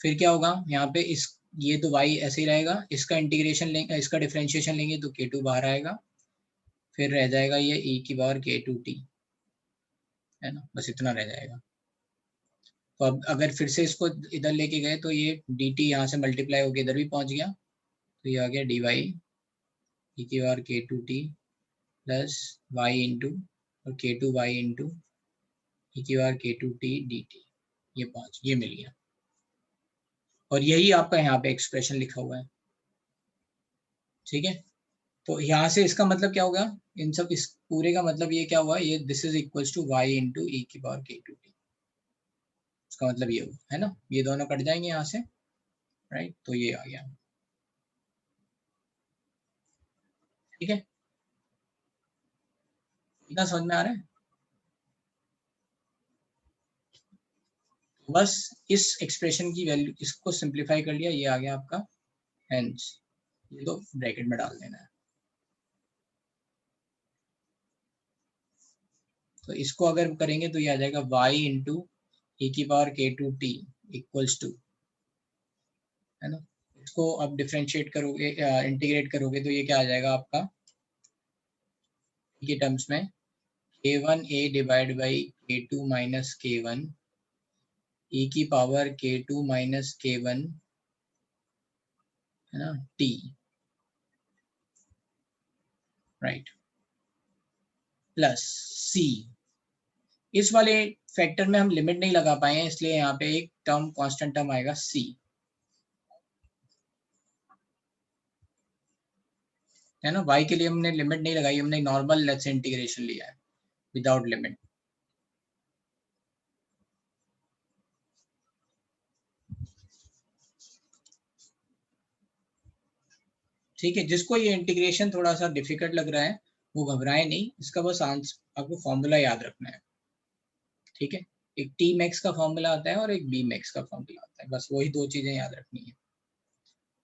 S1: फिर क्या होगा यहाँ पे, इस ये तो y ऐसे ही रहेगा, इसका इंटीग्रेशन लेंगे, इसका डिफरेंशिएशन लेंगे तो k2 बाहर आएगा, फिर रह जाएगा ये e की पावर k2t, है ना, बस इतना रह जाएगा। तो अब अगर फिर से इसको इधर लेके गए तो ये dt यहाँ से मल्टीप्लाई होकर इधर भी पहुंच गया, तो ये आ गया dy e की power k2t plus y into और k2y इंटू e की पावर k2t dt, ये मिल गया, और यही आपका यहाँ पे एक्सप्रेशन लिखा हुआ है, ठीक है। तो यहाँ से इसका मतलब क्या होगा, इन सब इस पूरे का मतलब ये क्या हुआ, ये this is equals to y into E की पावर k2t, इसका मतलब ये हुआ, है ना, ये दोनों कट जाएंगे यहाँ से, राइट, तो ये आ गया, ठीक है, इतना समझ में आ रहा है। बस इस एक्सप्रेशन की वैल्यू, इसको सिंप्लीफाई कर लिया, ये आ गया आपका हेंस, ये तो ब्रैकेट में डाल देना है, तो इसको अगर करेंगे तो ये आ जाएगा y इंटू ई की पावर k2t इक्वल्स टू, है ना, इसको अब डिफरेंशिएट करोगे, इंटीग्रेट करोगे तो ये क्या आ जाएगा आपका के टर्म्स में k1a divide by k2 minus k1 e की पावर k2 माइनस k1, है ना, t, राइट, प्लस c, इस वाले फैक्टर में हम लिमिट नहीं लगा पाए हैं, इसलिए यहाँ पे एक टर्म कांस्टेंट टर्म आएगा c, है ना, y के लिए हमने लिमिट नहीं लगाई, हमने नॉर्मल लेट्स इंटीग्रेशन लिया है विदाउट लिमिट, ठीक है। जिसको ये इंटीग्रेशन थोड़ा सा डिफिकल्ट लग रहा है वो घबराए नहीं, इसका बस आंसर आपको फॉर्मूला याद रखना है, ठीक है, एक टी मैक्स का फॉर्मूला आता है और एक बी मैक्स का फॉर्मूला आता है, बस वही दो चीजें याद रखनी है।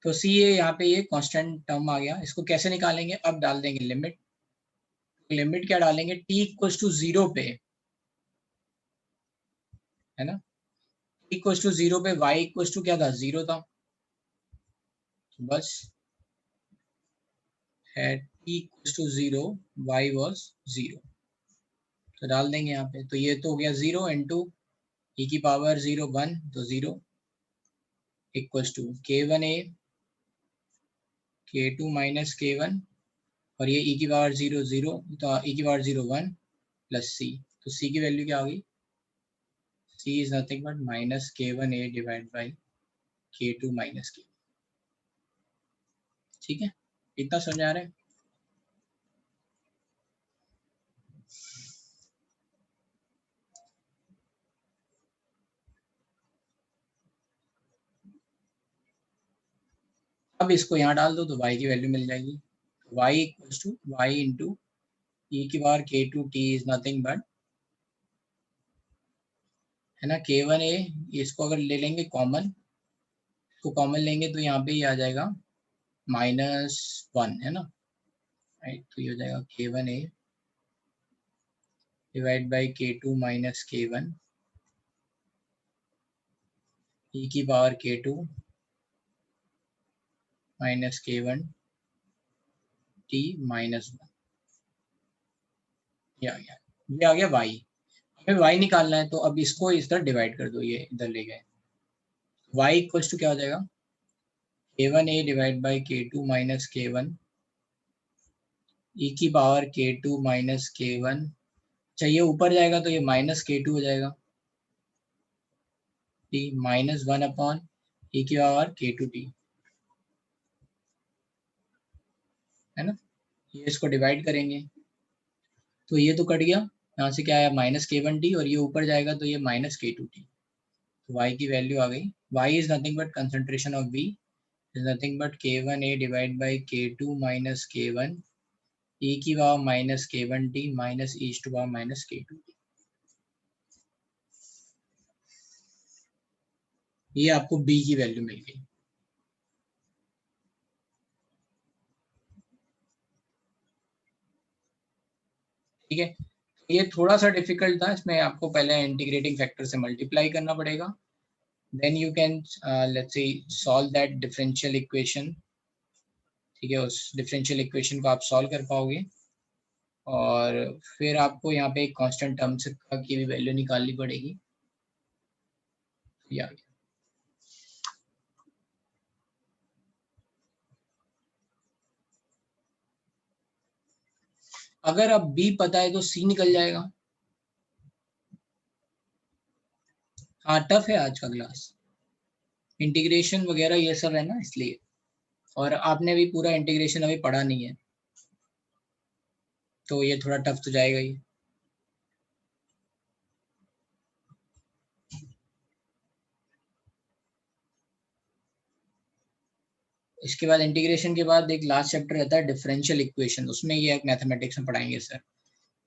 S1: तो सी ये यहाँ पे ये कांस्टेंट टर्म आ गया, इसको कैसे निकालेंगे, अब डाल देंगे लिमिट, लिमिट क्या डालेंगे, टी इक्वल्स टू 0 पे, है ना, टी इक्वल्स टू 0 पे y इक्वल्स टू क्या था, 0 था, तो बस है T equals to 0 y was 0, तो डाल देंगे यहाँ पे, तो ये तो हो गया 0 इंटू ई की पावर 0 1, तो 0 equals to k1a k2 minus k1, और ये e की पावर 0 0, तो e की पावर 0 1 प्लस c, तो c की वैल्यू क्या होगी, c is nothing but minus k1a divide by k2 minus k, ठीक है, इतना समझा रहे हैं। अब इसको यहाँ डाल दो तो y की वैल्यू मिल जाएगी। y equals to y into e की power k2t is nothing but, है ना, k1a। इसको अगर ले लेंगे कॉमन, इसको कॉमन लेंगे तो यहाँ पे ही आ जाएगा -1, है ना, राइट। तो ये हो जाएगा k1a divide by k2 minus k1 e की power k2 minus k1 t -1। ये आ गया y। हमें y निकालना है, तो अब इसको इस तरह डिवाइड कर दो, ये इधर ले गए। y इक्वल्स टू क्या हो जाएगा, k1a divide by k2 minus k1 e की पावर k2 माइनस k1। चाहिए ऊपर जाएगा तो ये माइनस k2 हो जाएगा, t -1 अपॉन e की पावर k2t, है ना। ये इसको डिवाइड करेंगे तो ये तो कट गया, यहाँ से क्या आया -k1t, और ये ऊपर जाएगा तो ये -k2t। तो y की वैल्यू आ गई, y is nothing but concentration of v is nothing but k1a divide by k2 minus k1 e की power -k1t minus e to power -k2t। ये आपको b की वैल्यू मिल गई। ठीक है, ये थोड़ा सा डिफिकल्ट था, इसमें आपको पहले इंटीग्रेटिंग फैक्टर से मल्टीप्लाई करना पड़ेगा, then you can let's say solve that differential equation. ठीक है, उस डिफरेंशियल इक्वेशन को आप सॉल्व कर पाओगे, और फिर आपको यहाँ पे एक कांस्टेंट टर्म से की भी वैल्यू निकालनी पड़ेगी। या अगर अब b पता है तो c निकल जाएगा। हाँ, टफ है आज का क्लास, इंटीग्रेशन वगैरह ये सब है ना, इसलिए। और आपने भी पूरा इंटीग्रेशन अभी पढ़ा नहीं है, तो ये थोड़ा टफ तो जाएगा ही। इसके बाद इंटीग्रेशन के बाद एक लास्ट चैप्टर रहता है डिफरेंशियल इक्वेशन, उसमें ये एक मैथमेटिक्स में पढ़ाएंगे सर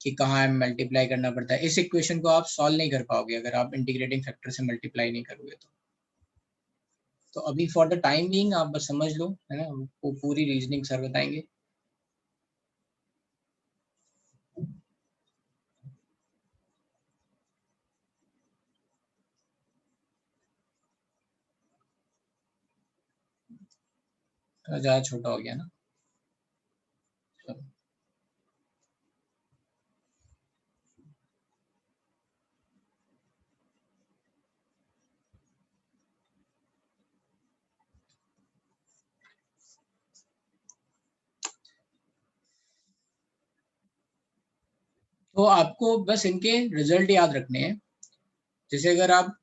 S1: कि कहाँ मल्टीप्लाई करना पड़ता है। इस इक्वेशन को आप सॉल्व नहीं कर पाओगे अगर आप इंटीग्रेटिंग फैक्टर से मल्टीप्लाई नहीं करोगे तो अभी फॉर द टाइम बीइंग आप बस समझ लो, है ना, वो पूरी रीजनिंग सर बताएंगे। ज़्यादा छोटा हो गया ना, चलो। तो आपको बस इनके रिजल्ट याद रखने हैं। जैसे अगर आप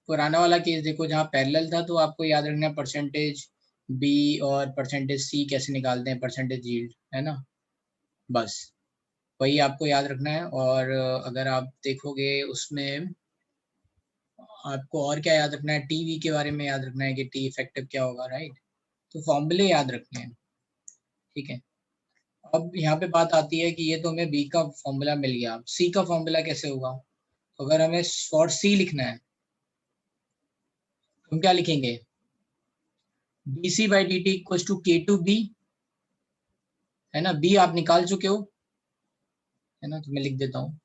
S1: पुराना वाला केस देखो जहाँ पैरेलल था, तो आपको याद रखना है परसेंटेज बी और परसेंटेज सी कैसे निकालते हैं, परसेंटेज यील्ड, है ना, बस वही आपको याद रखना है। और अगर आप देखोगे उसमें आपको और क्या याद रखना है, टीवी के बारे में याद रखना है कि टी इफेक्टिव क्या होगा, राइट। तो फॉर्मूले याद रखने हैं, ठीक है। अब यहाँ पे बात आती है कि ये तो हमें बी का फॉर्मूला मिल गया, सी का फॉर्मूला कैसे होगा। तो अगर हमें फॉर सी लिखना है तो हम क्या लिखेंगे, D C by D T equal to K two B, है ना। बी आप निकाल चुके हो, है ना, तो मैं लिख देता हूँ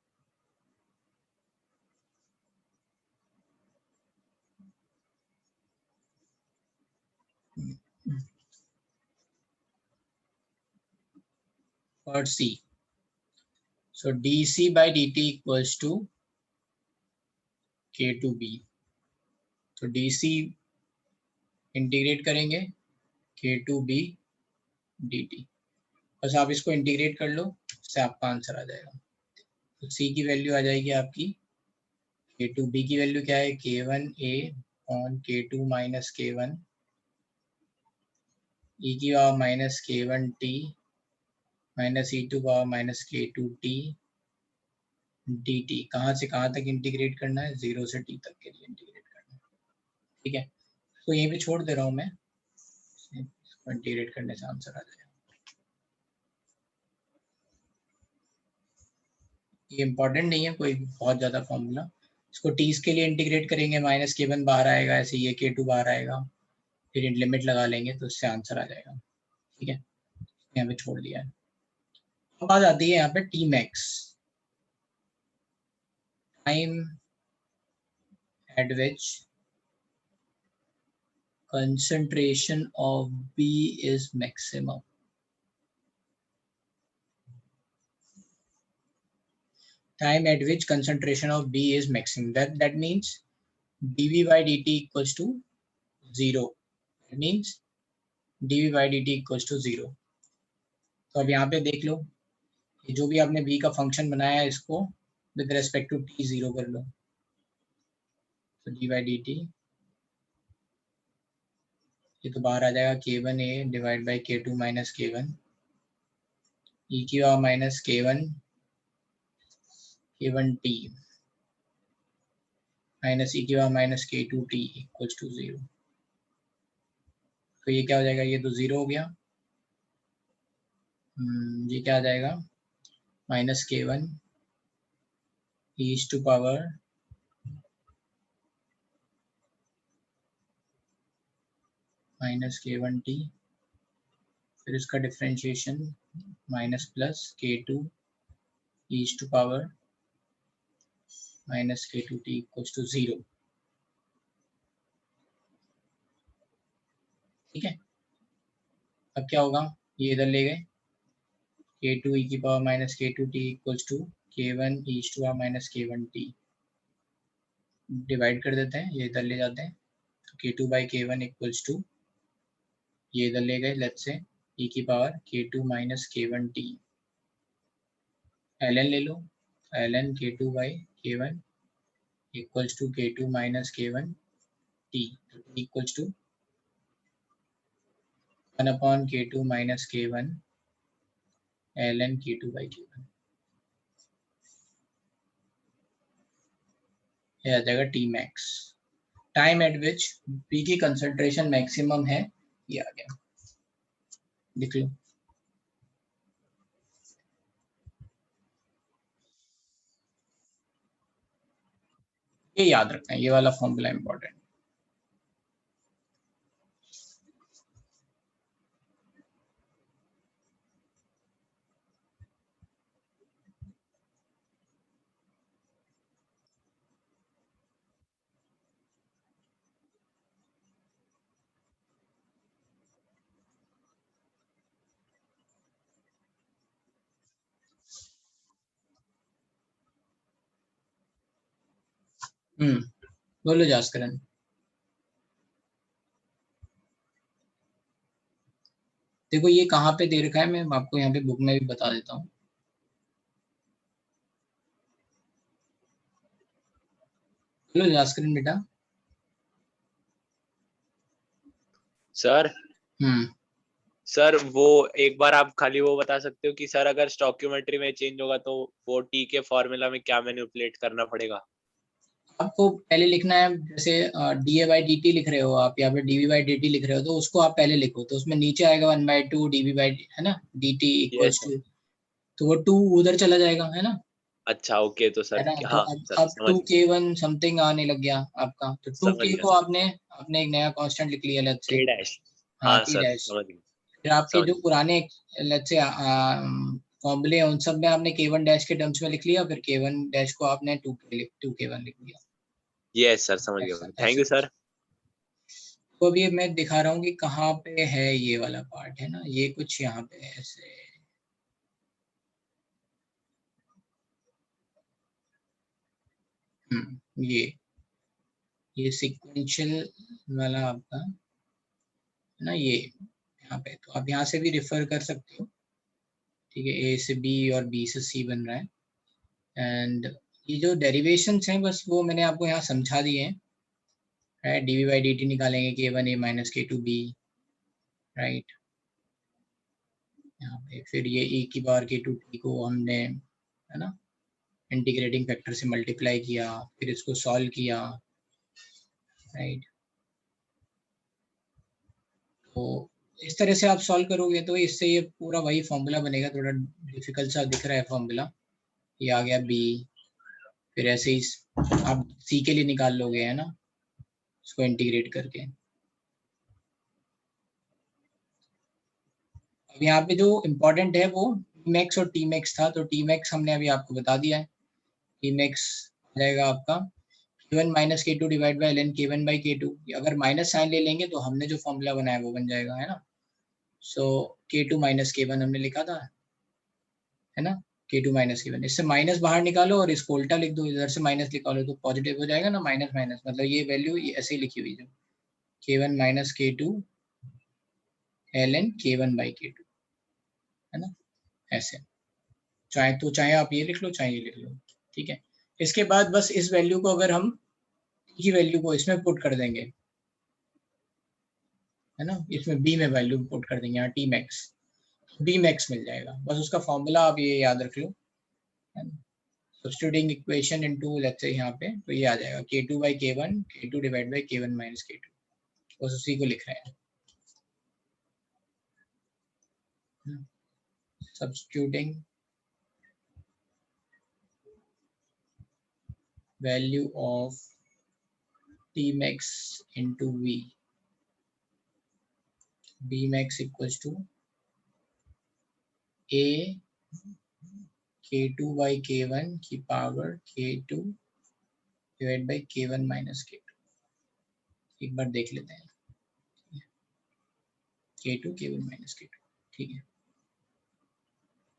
S1: for C. So D C by D T equals to K two B. तो डी सी इंटीग्रेट करेंगे K two B D T, बस आप इसको इंटीग्रेट कर लो, इससे आपका आंसर आ जाएगा। तो सी की वैल्यू आ जाएगी आपकी, के टू बी की वैल्यू क्या है, K one A on K two minus K one e की power minus k1t minus e to power minus k2t dt। कहाँ से कहाँ तक इंटीग्रेट करना है? 0 से t तक के लिए इंटीग्रेट करना है। ठीक है, तो यहीं पे छोड़ दे रहा हूँ मैं, इंटीग्रेट करने से आंसर आ जाएगा। ये इंपॉर्टेंट नहीं है कोई बहुत ज्यादा फॉर्मूला। इसको टीज के लिए इंटीग्रेट करेंगे, माइनस k1 बाहर आएगा, ऐसे ये k2 बाहर आएगा, फिर लिमिट लगा लेंगे तो इससे आंसर आ जाएगा। ठीक है, यहाँ पे छोड़ दिया है। अब बात आती है यहाँ पे T max, time at which concentration of B is maximum। Time at which concentration of B is maximum, that means dV by dt equals to 0। That means dV by dt equals to 0। तो अब यहाँ पे देख लो, जो भी आपने B का function बनाया है इसको विद रेस्पेक्ट टू t 0 कर लो, तो d by dt ये तो बाहर आ जाएगा k1a divide by k2 minus k1 e की power minus k1t minus e की power minus k2t equals to 0। तो ये क्या हो जाएगा? ये तो 0 हो गया। ये क्या आ जाएगा? Minus k1 to power minus k1t, फिर इसका differentiation minus plus k2 to power minus k2t equals to 0। ठीक है, अब क्या होगा? ये इधर ले गए, k2 e की power minus k2t equals to k1 to power minus k1t, divide कर देते हैं, ये इधर ले जाते हैं, तो k2 by k1 equals to, ये इधर ले गए, लेट्स से e की power k2 minus k1t, ln ले लो, ln k2 by k1 equals to k2 minus k1t equals to 1 upon k2 minus k1 ln k2 by k1। ये आ जाएगा T max, time at which B की concentration maximum है, ये आ गया, लिख लो। ये याद रखना है, ये वाला फॉर्मूला इंपॉर्टेंट। बोलो जास्करन। देखो ये कहाँ पे दे रखा है, मैं आपको यहाँ पे बुक में भी बता देता हूँ। बोलो जास्करन बेटा।
S4: सर सर वो एक बार आप खाली वो बता सकते हो कि सर अगर स्टोइकियोमेट्री में चेंज होगा तो वो टी के फॉर्मूला में क्या मैनिपुलेट करना पड़ेगा?
S1: आपको पहले लिखना है, जैसे डी बाई डी टी लिख रहे हो आप, यहाँ पे डीवी बाई डी टी लिख रहे हो, तो उसको आप पहले लिखो, तो उसमें नीचे आएगा 1/2 डीवी बाई, है ना, डी टी इक्वल्स टू, तो वो 2 उधर चला जाएगा, है ना।
S4: अच्छा ओके, तो सर
S1: तो अब 2k1 समथिंग आने लग गया आपका, तो 2k को आपने एक नया कांस्टेंट लिख लिया, लेट्स से
S4: k डैश।
S1: हाँ
S4: हाँ
S1: k
S4: सर
S1: डैश।
S4: समझ गया।
S1: फिर आपके जो पुराने लेट्स से फॉर्मूले हैं उन सब में आपने k1 डैश के टर्म्स में लिख लिया, फिर k1 डैश को आपने 2k1 लिख लिया।
S4: यस सर समझ गया, थैंक यू सर।
S1: तो अभी मैं दिखा रहा हूँ कि कहाँ पे है ये वाला पार्ट, है ना, ये कुछ यहाँ पे है ऐसे। ये सीक्वेंशियल वाला आपका है ना, ये यहाँ पे, तो आप यहाँ से भी रेफर कर सकते हो। ठीक है, ए से बी और बी से सी बन रहा है, एंड ये जो डेरिवेशंस हैं बस वो मैंने आपको यहाँ समझा दिए हैं। D V by D T निकालेंगे k1a माइनस k2b, राइट। यहाँ पे फिर ये e की पावर k2t को हमने, है ना, इंटीग्रेटिंग फैक्टर से मल्टीप्लाई किया, फिर इसको सॉल्व किया, राइट। तो इस तरह से आप सॉल्व करोगे तो इससे ये पूरा वही फॉर्मूला बनेगा। थोड़ा डिफिकल्ट सा दिख रहा है फॉर्मूला, ये आ गया b, फिर ऐसे ही आप c के लिए निकाल लोगे, है ना, इसको इंटीग्रेट करके। अब यहाँ पे जो इम्पोर्टेंट है वो मैक्स और टी मैक्स था, तो टी मैक्स हमने अभी आपको बता दिया है। टी मैक्स जाएगा आपका k1 minus k2 divide by ln k1 by k2। अगर माइनस साइन ले लेंगे तो हमने जो फॉर्मूला बनाया वो बन जाएगा, है ना। सो k2 माइनस k1 हमने लिखा था, है ना, k2 माइनस k1। इससे माइनस बाहर निकालो और इसको उल्टा लिख दो, इधर से माइनस निकालो तो पॉजिटिव हो जाएगा ना, माइनस माइनस मतलब ये वैल्यू ऐसे ही लिखी हुई है, k1 minus k2 ln k1 by k2, है ना, ऐसे। चाहे आप ये लिख लो, चाहे ये लिख लो, ठीक है। इसके बाद बस इस वैल्यू को अगर हम की वैल्यू को इसमें पुट कर देंगे, है ना, इसमें b में वैल्यू पुट कर देंगे, यहाँ टी मैक्स, b मैक्स मिल जाएगा। बस उसका फॉर्मूला आप ये याद रख लो, है ना। Substituting equation into let's say यहाँ पे तो ये आ जाएगा k2 by k1 k2 divide by k1 minus k2, बस उसी को लिख रहे हैं। Substituting value of t max into v, b max equals to a k2 by k1 की power k2 divide by k1 minus k2। एक बार देख लेते हैं, k2 k1 माइनस k2, ठीक है,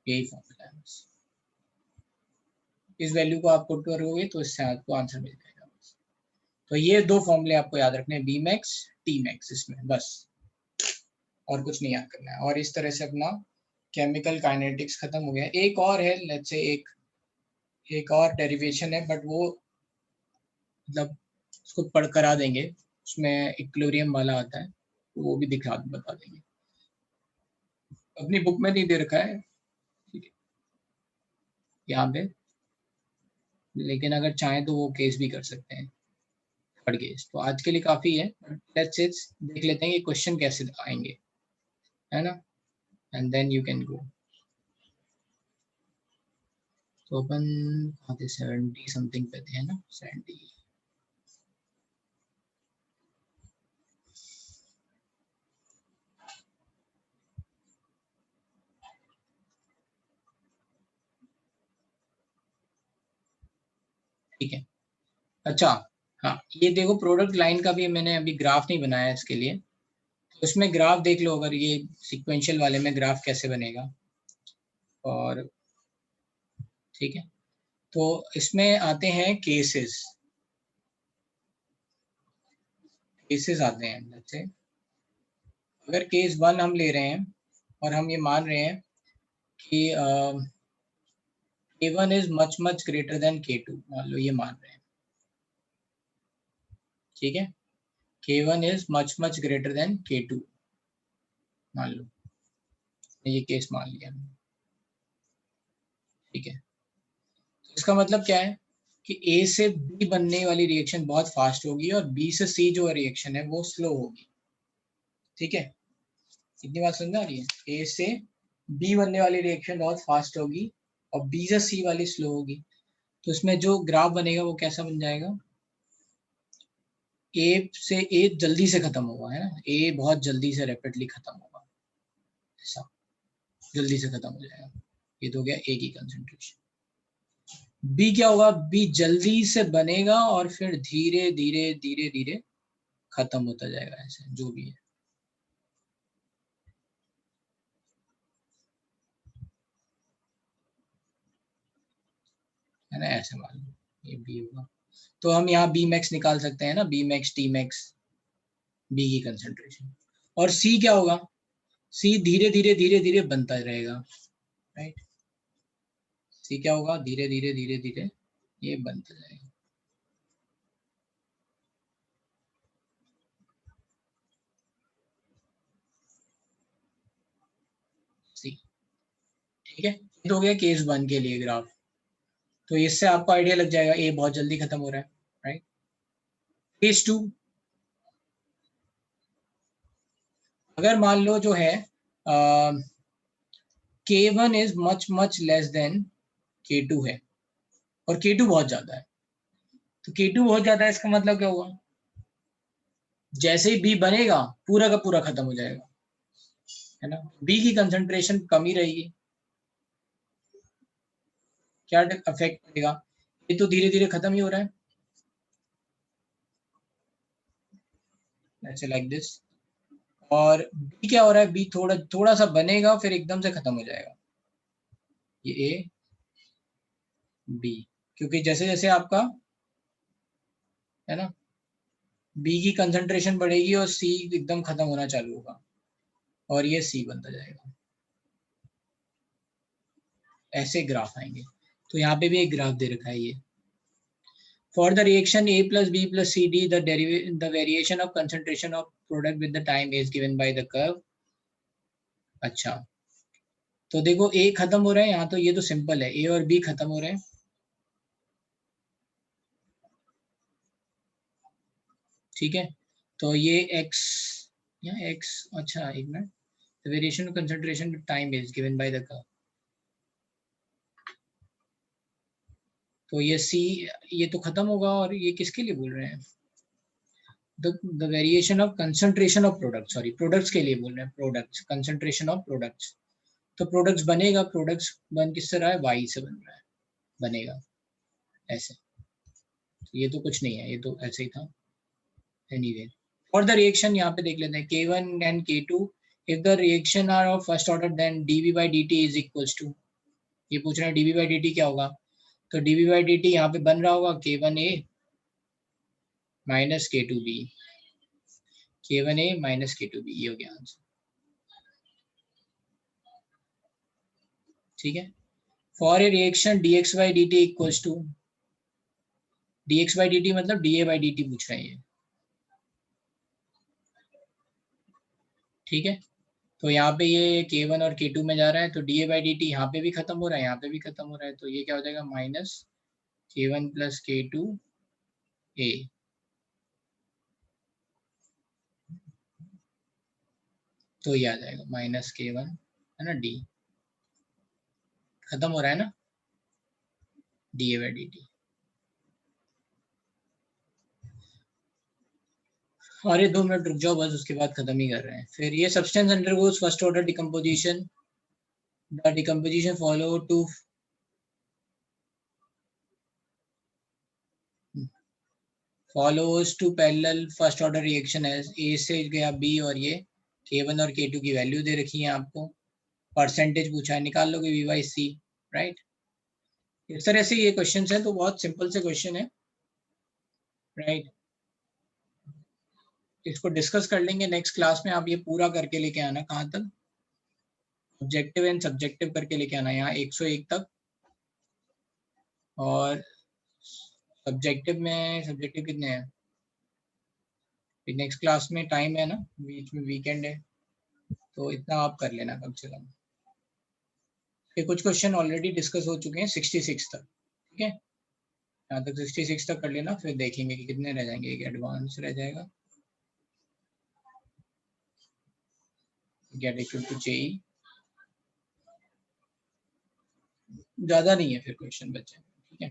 S1: यही फॉर्मूला है। बस इस वैल्यू को आप पुट करोगे तो इससे आपको आंसर मिल जाएगा। बस तो ये दो फॉर्मूले आपको याद रखने हैं, बी मैक्स टी मैक्स, इसमें बस और कुछ नहीं याद करना है। और इस तरह से अपना केमिकल काइनेटिक्स खत्म हो गया। एक और है, लेट्स से एक और डेरिवेशन है, बट वो मतलब उसको पढ़ करा देंगे, उसमें इक्लोरियम वाला आता है तो वो भी बता देंगे। अपनी बुक में नहीं दे रखा है, ठीक है, यहाँ पे, लेकिन अगर चाहें तो वो केस भी कर सकते हैं, थर्ड केस। तो आज के लिए काफी है, लेट्स देख लेते हैं कि क्वेश्चन कैसे आएंगे, है ना, and then you can go. तो अपन कहाँ थे, 70 समथिंग पे थे, है ना, 70। ठीक है, अच्छा, हाँ, ये देखो प्रोडक्ट लाइन का भी मैंने अभी ग्राफ नहीं बनाया इसके लिए, तो इसमें ग्राफ देख लो, अगर ये सीक्वेंशियल वाले में ग्राफ कैसे बनेगा। और ठीक है, तो इसमें आते हैं केसेस आते हैं। जैसे अगर केस 1 हम ले रहे हैं और हम ये मान रहे हैं कि k1 is much greater then k2, मान लो ये मान रहे हैं, ठीक है, k1 is much greater then k2 मान लो, ये केस मान लिया, ठीक है। तो इसका मतलब क्या है कि A से B बनने वाली रिएक्शन बहुत फास्ट होगी और B से C जो रिएक्शन है वो स्लो होगी, ठीक है। इतनी बात समझ आ रही है, A से B बनने वाली रिएक्शन बहुत फास्ट होगी और B से C वाली स्लो होगी। तो इसमें जो ग्राफ बनेगा वो कैसा बन जाएगा, A से A जल्दी से खत्म होगा, है ना, A बहुत जल्दी से रैपिडली खत्म होगा, ऐसा जल्दी से खत्म हो जाएगा। ये तो हो गया A की कंसंट्रेशन। बी क्या होगा, बी जल्दी से बनेगा और फिर धीरे धीरे धीरे धीरे खत्म होता जाएगा, ऐसे जो भी है ना, ऐसे मान लो ये बी होगा। तो हम यहाँ बी मैक्स निकाल सकते हैं ना, B max T max, B की कंसंट्रेशन। और सी क्या होगा, सी धीरे धीरे धीरे धीरे बनता रहेगा, राइट। सी क्या होगा, धीरे धीरे धीरे धीरे ये बनता जाएगा। सी ठीक है, ये तो हो गया केस 1 के लिए ग्राफ। तो इससे आपको आइडिया लग जाएगा ए बहुत जल्दी खत्म हो रहा है, राइट। केस 2, अगर मान लो जो है K1 is much less than K2 है और K2 बहुत ज्यादा है। तो K2 बहुत ज्यादा है, इसका मतलब क्या हुआ, जैसे ही B बनेगा पूरा का पूरा खत्म हो जाएगा, है ना। B की कंसंट्रेशन कम ही रहेगी, क्या अफेक्ट पड़ेगा, ये तो धीरे धीरे खत्म ही हो रहा है, ऐसे लाइक दिस। और B क्या हो रहा है, B थोड़ा थोड़ा सा बनेगा फिर एकदम से खत्म हो जाएगा, ये A B, क्योंकि जैसे जैसे आपका, है ना, B की कंसंट्रेशन बढ़ेगी और C एकदम खत्म होना चालू होगा और ये C बनता जाएगा, ऐसे ग्राफ आएंगे। तो यहाँ पे भी एक ग्राफ दे रखा है ये, for the reaction A plus B plus CD the variation of concentration of product with the time is given by the curve। अच्छा, तो देखो A खत्म हो रहा है यहाँ, तो ये तो सिंपल है, A और B खत्म हो रहे हैं, ठीक है। तो ये X या X, अच्छा एक minute, the variation of concentration with time is given by the curve। तो ये C, ये तो खत्म होगा, और ये किसके लिए बोल रहे हैं, the variation of concentration of products, sorry products के लिए बोल रहे हैं, प्रोडक्ट्स, concentration of products। तो प्रोडक्ट्स बनेगा, प्रोडक्ट्स बन किससे रहा है, Y से बन रहा है, बनेगा ऐसे। तो ये तो कुछ नहीं है, ये तो ऐसे ही था। एनीवे, फॉर द रिएक्शन यहाँ पे देख लेते हैं K1 and K2 if the reaction are of first order then dV by dt is equals to, ये पूछ रहे हैं dV by dt क्या होगा, तो dV by dt यहाँ पे बन रहा होगा K1A minus K2B, K1A minus K2B, ये हो गया आंसर, ठीक है। For a reaction dx by dt equals to, dx by dt मतलब dA by dt पूछ रहे हैं, ठीक है। तो यहाँ पे ये K1 और K2 में जा रहा है, तो dA by dt यहाँ पे भी खत्म हो रहा है, यहाँ पे भी खत्म हो रहा है, तो ये क्या हो जाएगा, माइनस K1 प्लस K2A, तो ये आ जाएगा माइनस K1, है ना, D खत्म हो रहा है ना, dA by dt। अरे 2 मिनट रुक जाओ बस, उसके बाद खत्म ही कर रहे हैं। फिर ये substance undergoes first order decomposition, the decomposition follow to follows to parallel first order reaction as A से गया B, और ये K1 और K2 की वैल्यू दे रखी है आपको, परसेंटेज पूछा है, निकाल लोगे V by C, राइट। इस तरह से ये क्वेश्चन है, तो बहुत सिंपल से क्वेश्चन है, राइट। इसको डिस्कस कर लेंगे नेक्स्ट क्लास में, आप ये पूरा करके लेके आना, कहाँ तक, ऑब्जेक्टिव एंड सब्जेक्टिव करके लेके आना यहाँ 101 तक, और सब्जेक्टिव कितने हैं, नेक्स्ट क्लास में टाइम है ना, बीच में वीकेंड है, तो इतना आप कर लेना कम से कम। ये कुछ क्वेश्चन ऑलरेडी डिस्कस हो चुके हैं 66 तक, ठीक है, यहाँ तक 66 तक कर लेना, फिर देखेंगे कि कितने रह जाएंगे, एक एडवांस रह जाएगा, गेट इक्वल टू JE, ज्यादा नहीं है फिर क्वेश्चन बच्चे, ठीक है।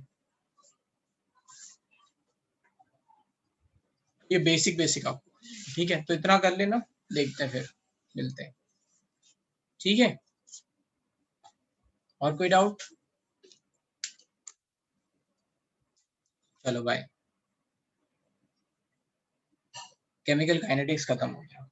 S1: ये बेसिक आपको, ठीक है, तो इतना कर लेना, देखते हैं फिर मिलते हैं, ठीक है। और कोई डाउट, चलो बाय। केमिकल काइनेटिक्स खत्म हो गया।